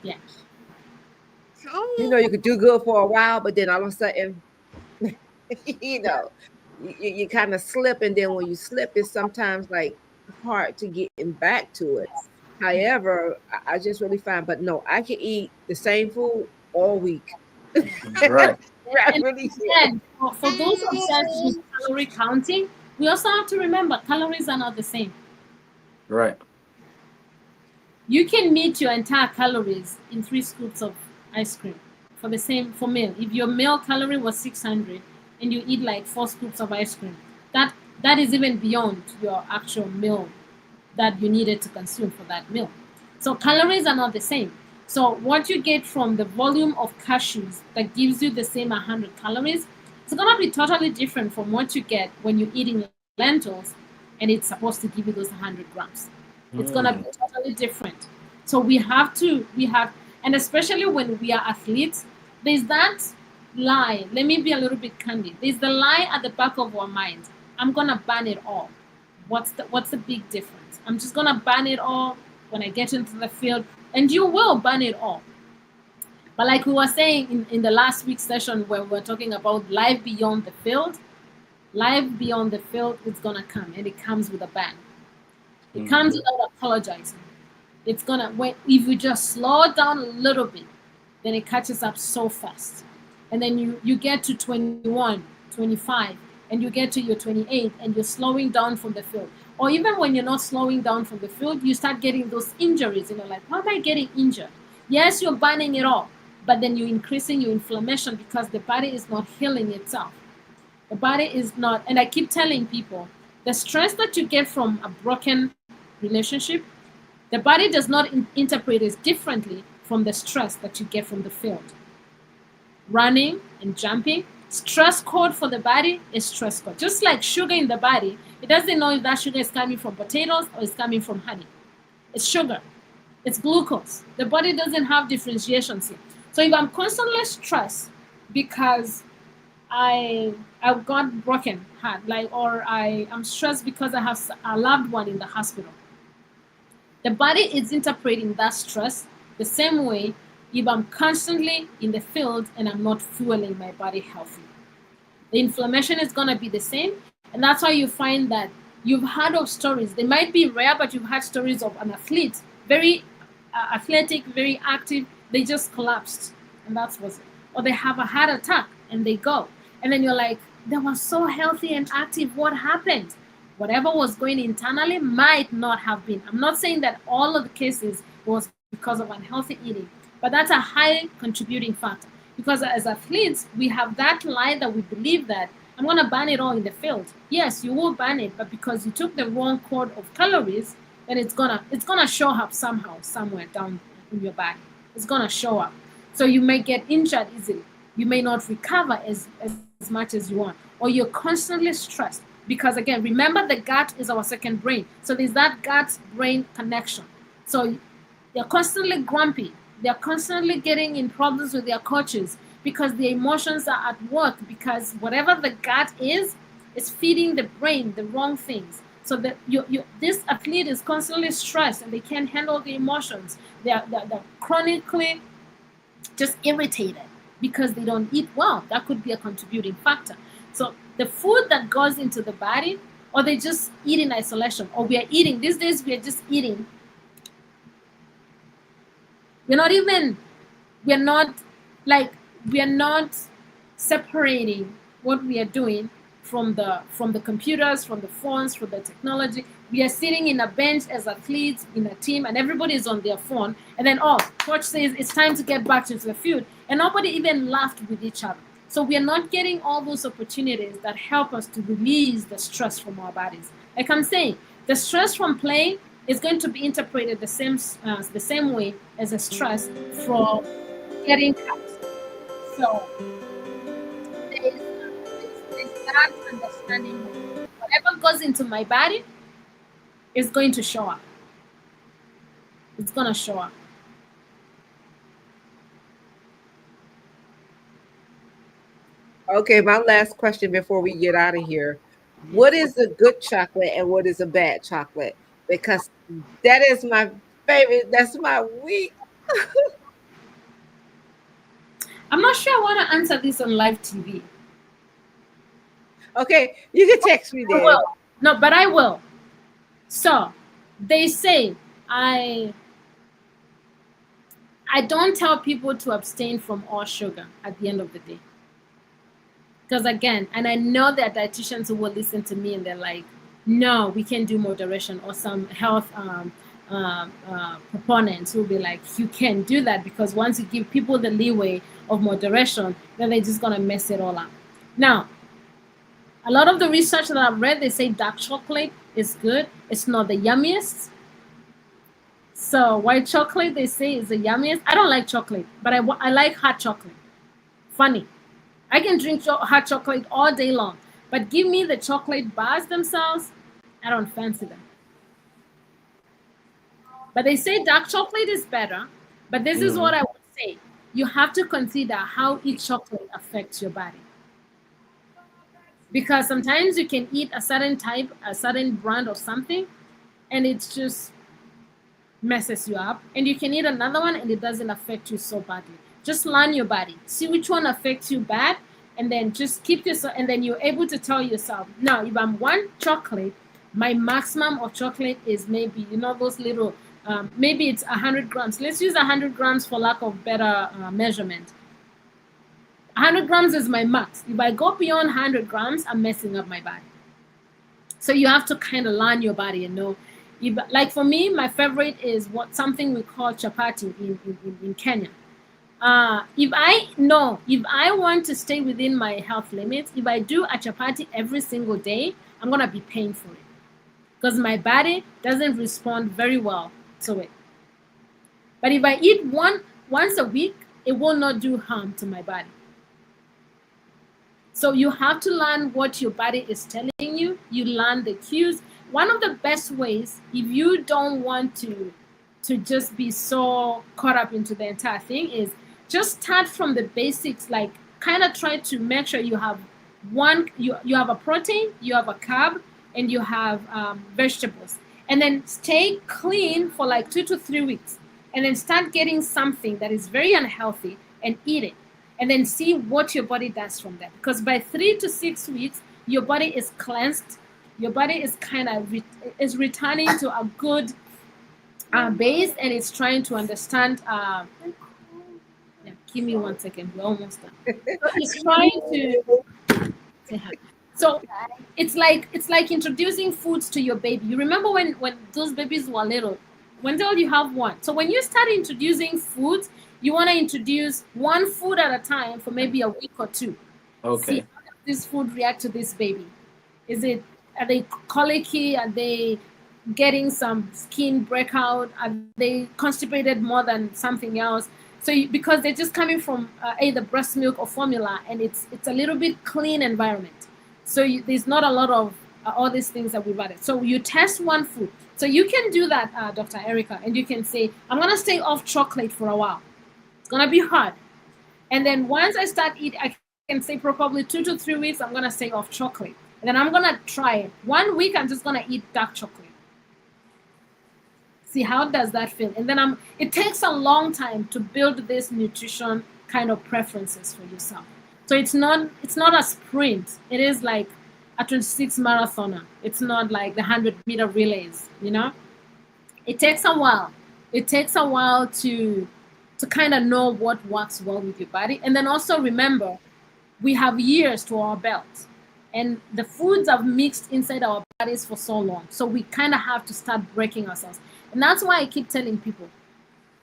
Yeah.
you could do good for a while, but then all of a sudden, you kind of slip, and then when you slip, it's sometimes like hard to getting back to it. However, I just really find, but no, I can eat the same food all week.
Right.
I
And
really
again, for those obsessed with calorie counting, we also have to remember calories are not the same.
Right.
You can meet your entire calories in 3 scoops of ice cream for meal. If your meal calorie was 600 and you eat like 4 scoops of ice cream, that is even beyond your actual meal that you needed to consume for that meal. So calories are not the same. So what you get from the volume of cashews that gives you the same 100 calories, it's going to be totally different from what you get when you're eating lentils and it's supposed to give you those 100 grams. It's going to be totally different. So we have, and especially when we are athletes, there's that lie. Let me be a little bit candid. There's the lie at the back of our mind. I'm going to burn it all. What's the big difference? I'm just going to burn it all when I get into the field, and you will burn it all. But like we were saying in the last week's session where we were talking about life beyond the field, it's going to come, and it comes with a bang. It comes without apologizing. It's going to, if you just slow down a little bit, then it catches up so fast. And then you get to 21, 25, and you get to your 28, and you're slowing down from the field. Or even when you're not slowing down from the field, you start getting those injuries. Like, why am I getting injured? Yes, you're burning it all, but then you're increasing your inflammation because the body is not healing itself. The body is not, and I keep telling people, the stress that you get from a broken relationship, the body does not interpret it differently from the stress that you get from the field. Running and jumping, stress code for the body is stress code. Just like sugar in the body, it doesn't know if that sugar is coming from potatoes or it's coming from honey. It's sugar. It's glucose. The body doesn't have differentiations here. So if I'm constantly stressed because I've got broken heart, like, or I'm stressed because I have a loved one in the hospital. The body is interpreting that stress the same way if I'm constantly in the field and I'm not fueling my body healthy. The inflammation is going to be the same. And that's why you find that you've heard of stories. They might be rare, but you've heard stories of an athlete, very athletic, very active. They just collapsed. And that's was it. Or they have a heart attack and they go. And then you're like, they were so healthy and active. What happened? Whatever was going internally might not have been. I'm not saying that all of the cases was because of unhealthy eating, but that's a high contributing factor. Because as athletes, we have that lie that we believe that I'm going to burn it all in the field. Yes, you will burn it, but because you took the wrong quart of calories, then it's gonna show up somehow, somewhere down in your body. It's gonna show up. So you may get injured easily. You may not recover as much as you want, or you're constantly stressed. Because again, remember the gut is our second brain. So there's that gut-brain connection. So they're constantly grumpy. They're constantly getting in problems with their coaches because their emotions are at work, because whatever the gut is feeding the brain the wrong things. So that this athlete is constantly stressed and they can't handle the emotions. They're chronically just irritated because they don't eat well. That could be a contributing factor. So the food that goes into the body, or they just eat in isolation, or we are eating, these days we are just eating. We're not separating what we are doing from the computers, from the phones, from the technology. We are sitting in a bench as athletes in a team, and everybody is on their phone. And then, coach says it's time to get back into the field, and nobody even laughed with each other. So we are not getting all those opportunities that help us to release the stress from our bodies. Like I'm saying, the stress from playing is going to be interpreted the same way as a stress from getting cut. So there's that understanding that whatever goes into my body is going to show up. It's going to show up.
Okay, my last question before we get out of here. What is a good chocolate and what is a bad chocolate? Because that is my favorite. That's my week.
I'm not sure I want to answer this on live TV.
Okay, you can text me then.
No, but I will. So they say I don't tell people to abstain from all sugar at the end of the day. Because again, and I know there are dietitians who will listen to me and they're like, no, we can do moderation, or some health proponents who will be like, you can't do that, because once you give people the leeway of moderation, then they're just going to mess it all up. Now, a lot of the research that I've read, they say dark chocolate is good. It's not the yummiest. So white chocolate, they say, is the yummiest. I don't like chocolate, but I like hot chocolate. Funny. I can drink hot chocolate all day long, but give me the chocolate bars themselves, I don't fancy them. But they say dark chocolate is better, but this is what I would say. You have to consider how each chocolate affects your body. Because sometimes you can eat a certain type, a certain brand of something, and it just messes you up. And you can eat another one and it doesn't affect you so badly. Just learn your body. See which one affects you bad, and then just keep yourself, and then you're able to tell yourself, now, if I'm one chocolate, my maximum of chocolate is maybe, those little, maybe it's 100 grams. Let's use 100 grams for lack of better measurement. 100 grams is my max. If I go beyond 100 grams, I'm messing up my body. So you have to kind of learn your body and know. Like for me, my favorite is something we call chapati in Kenya. If I want to stay within my health limits, if I do a chapati every single day, I'm going to be paying for it, because my body doesn't respond very well to it. But if I eat once a week, it will not do harm to my body. So you have to learn what your body is telling you. You learn the cues. One of the best ways, if you don't want to just be so caught up into the entire thing, is just start from the basics, like kind of try to make sure you have you have a protein, you have a carb, and you have vegetables, and then stay clean for like 2 to 3 weeks, and then start getting something that is very unhealthy and eat it, and then see what your body does from there. Because by 3 to 6 weeks, your body is cleansed, your body is kind of is returning to a good base, and it's trying to understand. Yeah, give me 1 second. We're almost done. So it's trying to say hi. So it's like introducing foods to your baby. You remember when those babies were little? When till you have one. So when you start introducing foods, you want to introduce one food at a time for maybe a week or two. See
Okay.
how does this food react to this baby. Is it Are they colicky? Are they getting some skin breakout? Are they constipated more than something else? Because they're just coming from either breast milk or formula, and it's a little bit clean environment. There's not a lot of all these things that we've added. So you test one food. So you can do that, Dr. Erica, and you can say, I'm gonna stay off chocolate for a while. It's gonna be hard. And then once I start eating, I can say probably 2 to 3 weeks, I'm gonna stay off chocolate. And then I'm gonna try it. 1 week, I'm just gonna eat dark chocolate. See how does that feel? And then it takes a long time to build this nutrition kind of preferences for yourself. So it's not a sprint. It is like a 26 marathoner. It's not like the 100-meter relays, It takes a while. It takes a while to kind of know what works well with your body. And then also remember, we have years to our belt, and the foods have mixed inside our bodies for so long. So we kind of have to start breaking ourselves. And that's why I keep telling people,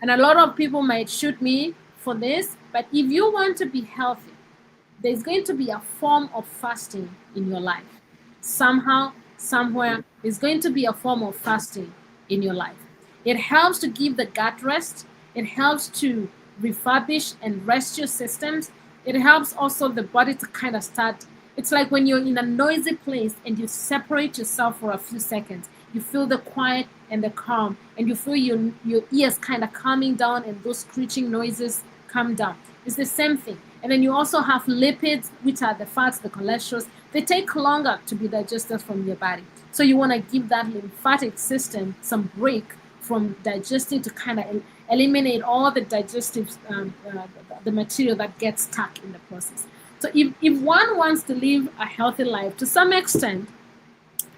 and a lot of people might shoot me for this, but if you want to be healthy, there's going to be a form of fasting in your life. Somehow, somewhere, there's going to be a form of fasting in your life. It helps to give the gut rest. It helps to refurbish and rest your systems. It helps also the body to kind of start. It's like when you're in a noisy place and you separate yourself for a few seconds. You feel the quiet and the calm, and you feel your ears kind of calming down, and those screeching noises calm down. It's the same thing. And then you also have lipids, which are the fats, the cholesterol. They take longer to be digested from your body. So you want to give that lymphatic system some break from digesting to kind of eliminate all the digestive, the material that gets stuck in the process. So if one wants to live a healthy life, to some extent,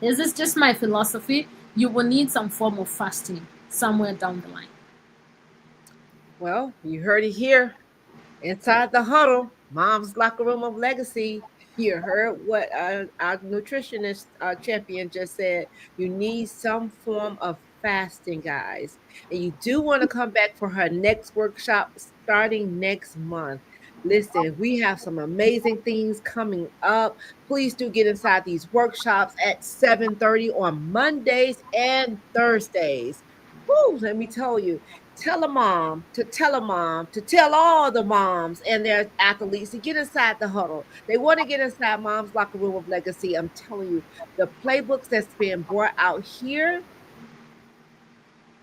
this is just my philosophy, you will need some form of fasting somewhere down the line.
Well, you heard it here. Inside the huddle, Mom's Locker Room of Legacy. You heard what our nutritionist champion just said. You need some form of fasting, guys. And you do want to come back for her next workshop starting next month. Listen, we have some amazing things coming up. Please do get inside these workshops at 7:30 on Mondays and Thursdays. Woo, let me tell you, tell a mom to tell a mom to tell all the moms and their athletes to get inside the huddle. They want to get inside Mom's Locker Room of Legacy. I'm telling you, the playbooks that's being brought out here,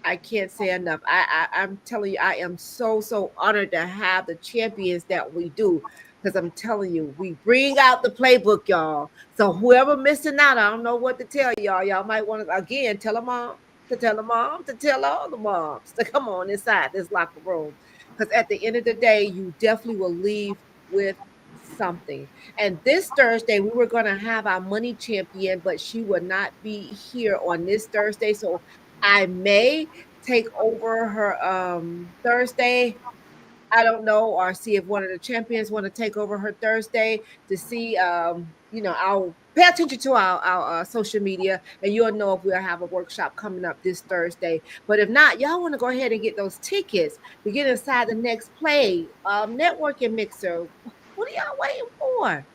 I can't say enough. I'm telling you, I am so honored to have the champions that we do. Because I'm telling you, we bring out the playbook, y'all. So whoever missing out, I don't know what to tell y'all. Y'all might want to again tell a mom to tell a mom to tell all the moms to come on inside this locker room. Because at the end of the day, you definitely will leave with something. And this Thursday, we were going to have our money champion, but she would not be here on this Thursday. So I may take over her Thursday. I don't know, or see if one of the champions want to take over her Thursday to see. I'll pay attention to our social media, and you'll know if we'll have a workshop coming up this Thursday. But if not, y'all want to go ahead and get those tickets to get inside the next play networking mixer. What are y'all waiting for?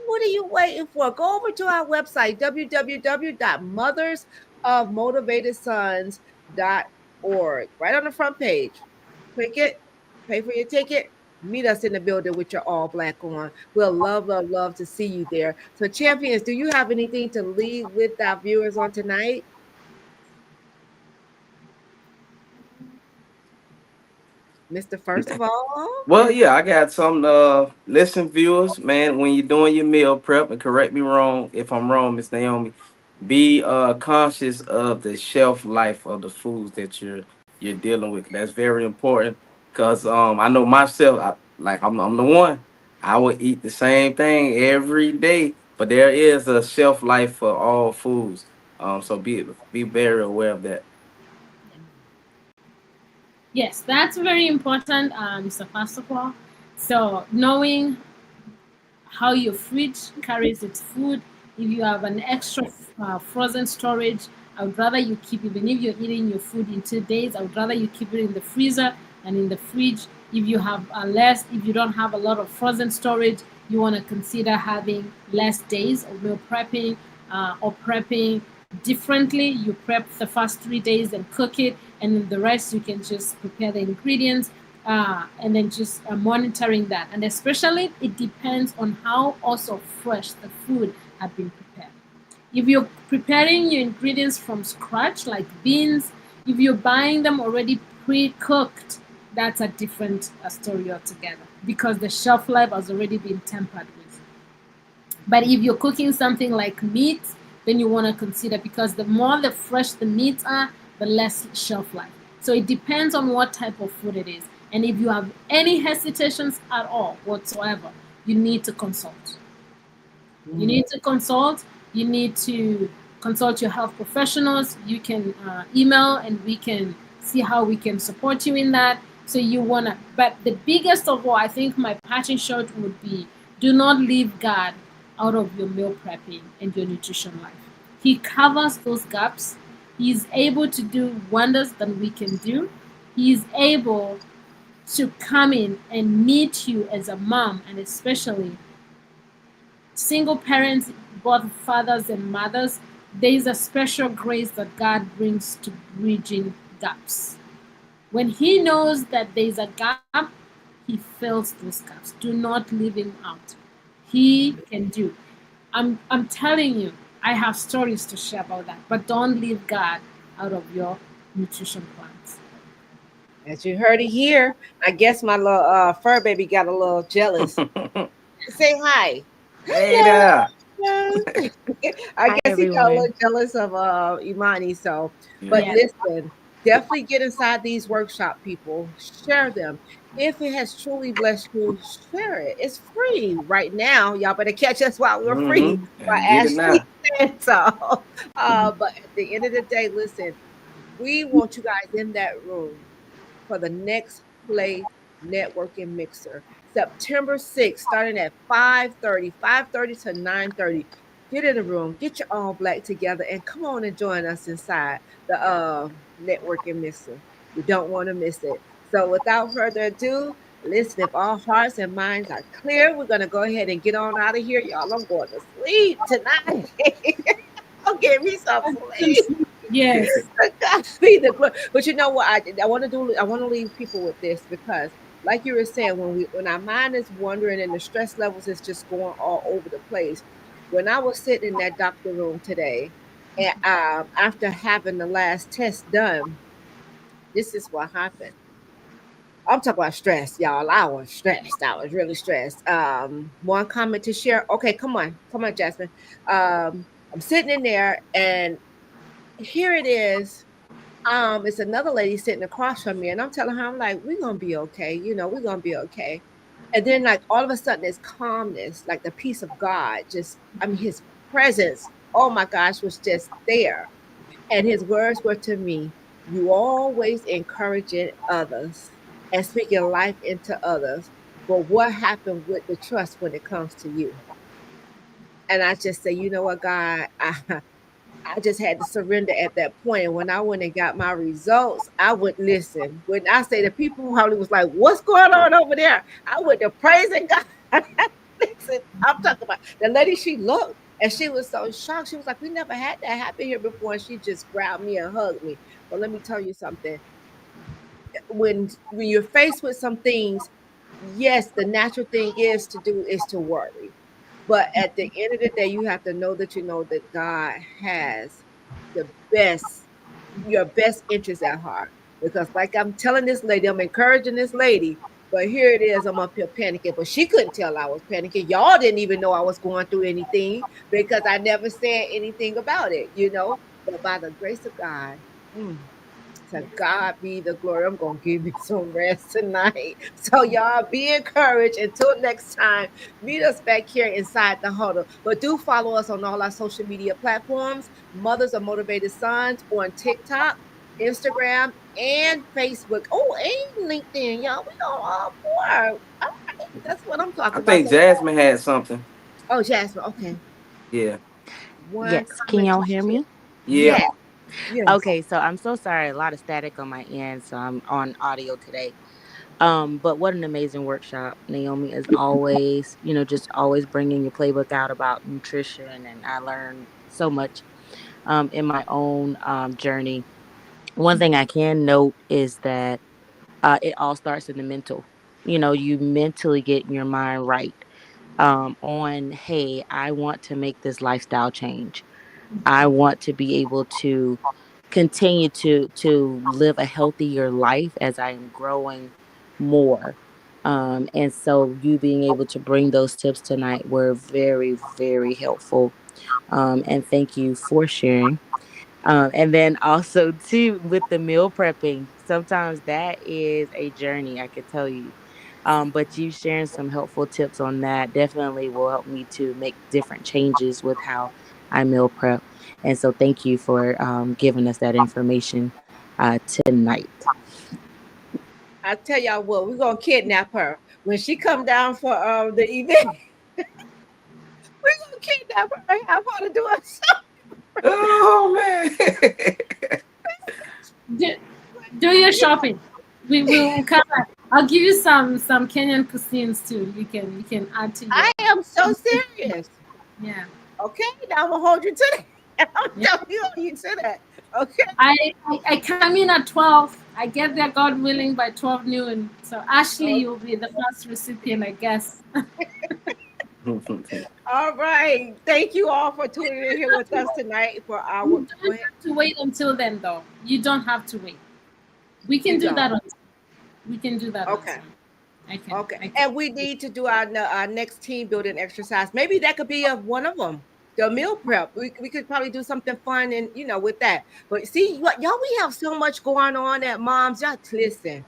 What are you waiting for? Go over to our website, www.mothersofmotivatedsons.org. Right on the front page. Click it, pay for your ticket, meet us in the building with your all black on. We'll love to see you there. So, champions, do you have anything to leave with our viewers on tonight? Mr. First of all,
Well, yeah, I got some listen viewers, man. When you're doing your meal prep, and correct me wrong if I'm wrong, Miss Naomi, be conscious of the shelf life of the foods that you're dealing with. That's very important because I know myself. I'm the one. I would eat the same thing every day, but there is a shelf life for all foods. So be very aware of that.
Yes, that's very important, Mr. Pastor Paul. So knowing how your fridge carries its food. If you have an extra frozen storage, I would rather you keep, even if you're eating your food in 2 days, I would rather you keep it in the freezer and in the fridge. If you have if you don't have a lot of frozen storage, you want to consider having less days of meal prepping or prepping differently. You prep the first 3 days and cook it, and then the rest you can just prepare the ingredients and then just monitoring that. And especially, it depends on how also fresh the food had been prepared. If you're preparing your ingredients from scratch, like beans, if you're buying them already pre-cooked, that's a different story altogether because the shelf life has already been tempered with. But if you're cooking something like meat, then you want to consider because the more the fresh the meats are, the less shelf life. So it depends on what type of food it is. And if you have any hesitations at all whatsoever, you need to consult. You need to consult. You need to consult your health professionals. You can email and we can see how we can support you in that. So you want to, but the biggest of all, I think my parting shot would be do not leave God out of your meal prepping and your nutrition life. He covers those gaps. He is able to do wonders that we can do. He is able to come in and meet you as a mom and especially single parents, both fathers and mothers, there is a special grace that God brings to bridging gaps. When He knows that there is a gap, He fills those gaps. Do not leave Him out. He can do. I'm telling you, I have stories to share about that, but don't leave God out of your nutrition plans.
as you heard it here, I guess my little fur baby got a little jealous. Say hi.
Hey
Hello.
there.
Hello. I
Hi
guess he got a
everyone.
little jealous of Imani. So, but
Yeah.
Yeah.
listen, definitely get inside these workshop people. Share them. If it has truly blessed you, share it. It's free right now. Y'all better catch us while we're free by
And get it
Ashley
now.
said so. But at the end of the day, listen, we want you guys in that room for the next play networking mixer. September 6th, starting at 5:30, 5:30 to 9:30. Get in the room, get your all black together, and come on and join us inside the networking mixer. You don't want to miss it. So without further ado, listen, if all hearts and minds are clear, we're gonna go ahead and get on out of here. Y'all, I'm going to sleep tonight. I'll get me some sleep.
Yes.
God be the glory. But you know what? I want to do. I want to leave people with this because, like you were saying, when our mind is wandering and the stress levels is just going all over the place. When I was sitting in that doctor room today, and after having the last test done, this is what happened. I'm talking about stress, y'all. I was stressed. I was really stressed. One comment to share. Okay, come on, Jasmine. I'm sitting in there, and here it is. It's another lady sitting across from me, and I'm telling her, I'm like, we're gonna be okay, we're gonna be okay. And then like all of a sudden this calmness, like the peace of God, just I mean his presence, oh my gosh, was just there. And his words were to me, you always encouraging others and speaking life into others. But what happened with the trust when it comes to you? And I just say, you know what, God, I just had to surrender at that point. And when I went and got my results, I would listen. When I say the people who probably was like, what's going on over there? I went to praising God. Listen, I'm talking about the lady, she looked and she was so shocked. She was like, we never had that happen here before. And she just grabbed me and hugged me. But let me tell you something. When you're faced with some things, yes, the natural thing is to do is to worry. But at the end of the day, you have to know that you know that God has the best, your best interest at heart. because like I'm telling this lady, I'm encouraging this lady, but here it is, I'm up here panicking, but she couldn't tell I was panicking. Y'all didn't even know I was going through anything because I never said anything about it, but by the grace of God, mm, to
Yes.
God be the glory. I'm going to give you some rest tonight. So, y'all be encouraged. Until next time, meet us back here inside the huddle. But do follow us on all our social media platforms, Mothers of Motivated Sons on TikTok, Instagram, and Facebook. Oh, and LinkedIn. Y'all, we on all four. All right. That's what I'm
I
talking about.
think
So,
Jasmine had something.
oh, Jasmine. Okay.
Yeah.
One
Yes. Can
comment
y'all
to
hear
share.
me?
Yeah.
Yes. Yes.
Okay, so I'm so sorry. A lot of static on my end, so I'm on audio today. But what an amazing workshop. Naomi is always, just always bringing your playbook out about nutrition, and I learned so much in my own journey. One thing I can note is that it all starts in the mental. You mentally get your mind right on, hey, I want to make this lifestyle change. I want to be able to continue to live a healthier life as I am growing more. And so you being able to bring those tips tonight were very, very helpful. And thank you for sharing. And then also too with the meal prepping, sometimes that is a journey, I could tell you. But you sharing some helpful tips on that definitely will help me to make different changes with how I meal prep. And so thank you for giving us that information tonight.
I tell y'all what, we're gonna kidnap her when she come down for the event. We're gonna kidnap her and have her to do us.
Oh man.
Do, do your shopping. We will come back. I'll give you some Kenyan cuisines too. You can add to
I
your
am so serious.
yeah.
Okay, now I'm gonna hold you to that. I'm
Yeah.
telling you to that. Okay.
I come in at 12. I get there, God willing, by 12 noon. So Ashley,
Okay.
you'll be the first recipient, I guess.
All right. Thank you all for tuning in here with us tonight for our.
You
Go
don't
ahead.
have to wait until then, though. You don't have to wait. We can
You
do
don't.
that on. We can do that on
Okay.
Zoom. I can.
Okay.
I can.
And we need to do our next team building exercise. Maybe that could be one of them. The meal prep. We could probably do something fun and with that. But see, what y'all, we have so much going on at moms. Y'all listen.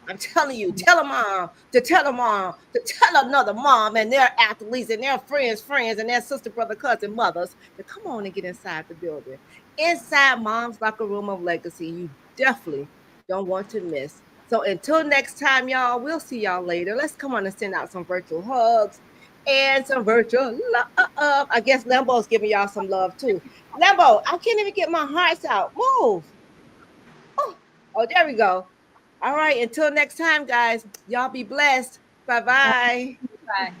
I'm telling you, tell a mom to tell a mom to tell another mom and their athletes and their friends and their sister, brother, cousin, mothers to come on and get inside the building. Inside Mom's Locker Room of Legacy, you definitely don't want to miss. So until next time, y'all, we'll see y'all later. Let's come on and send out some virtual hugs and some virtual love. I guess Lambo's giving y'all some love too. Lambo, I can't even get my hearts out. Move. Oh, there we go. All right. Until next time, guys, y'all be blessed. Bye bye.
Bye.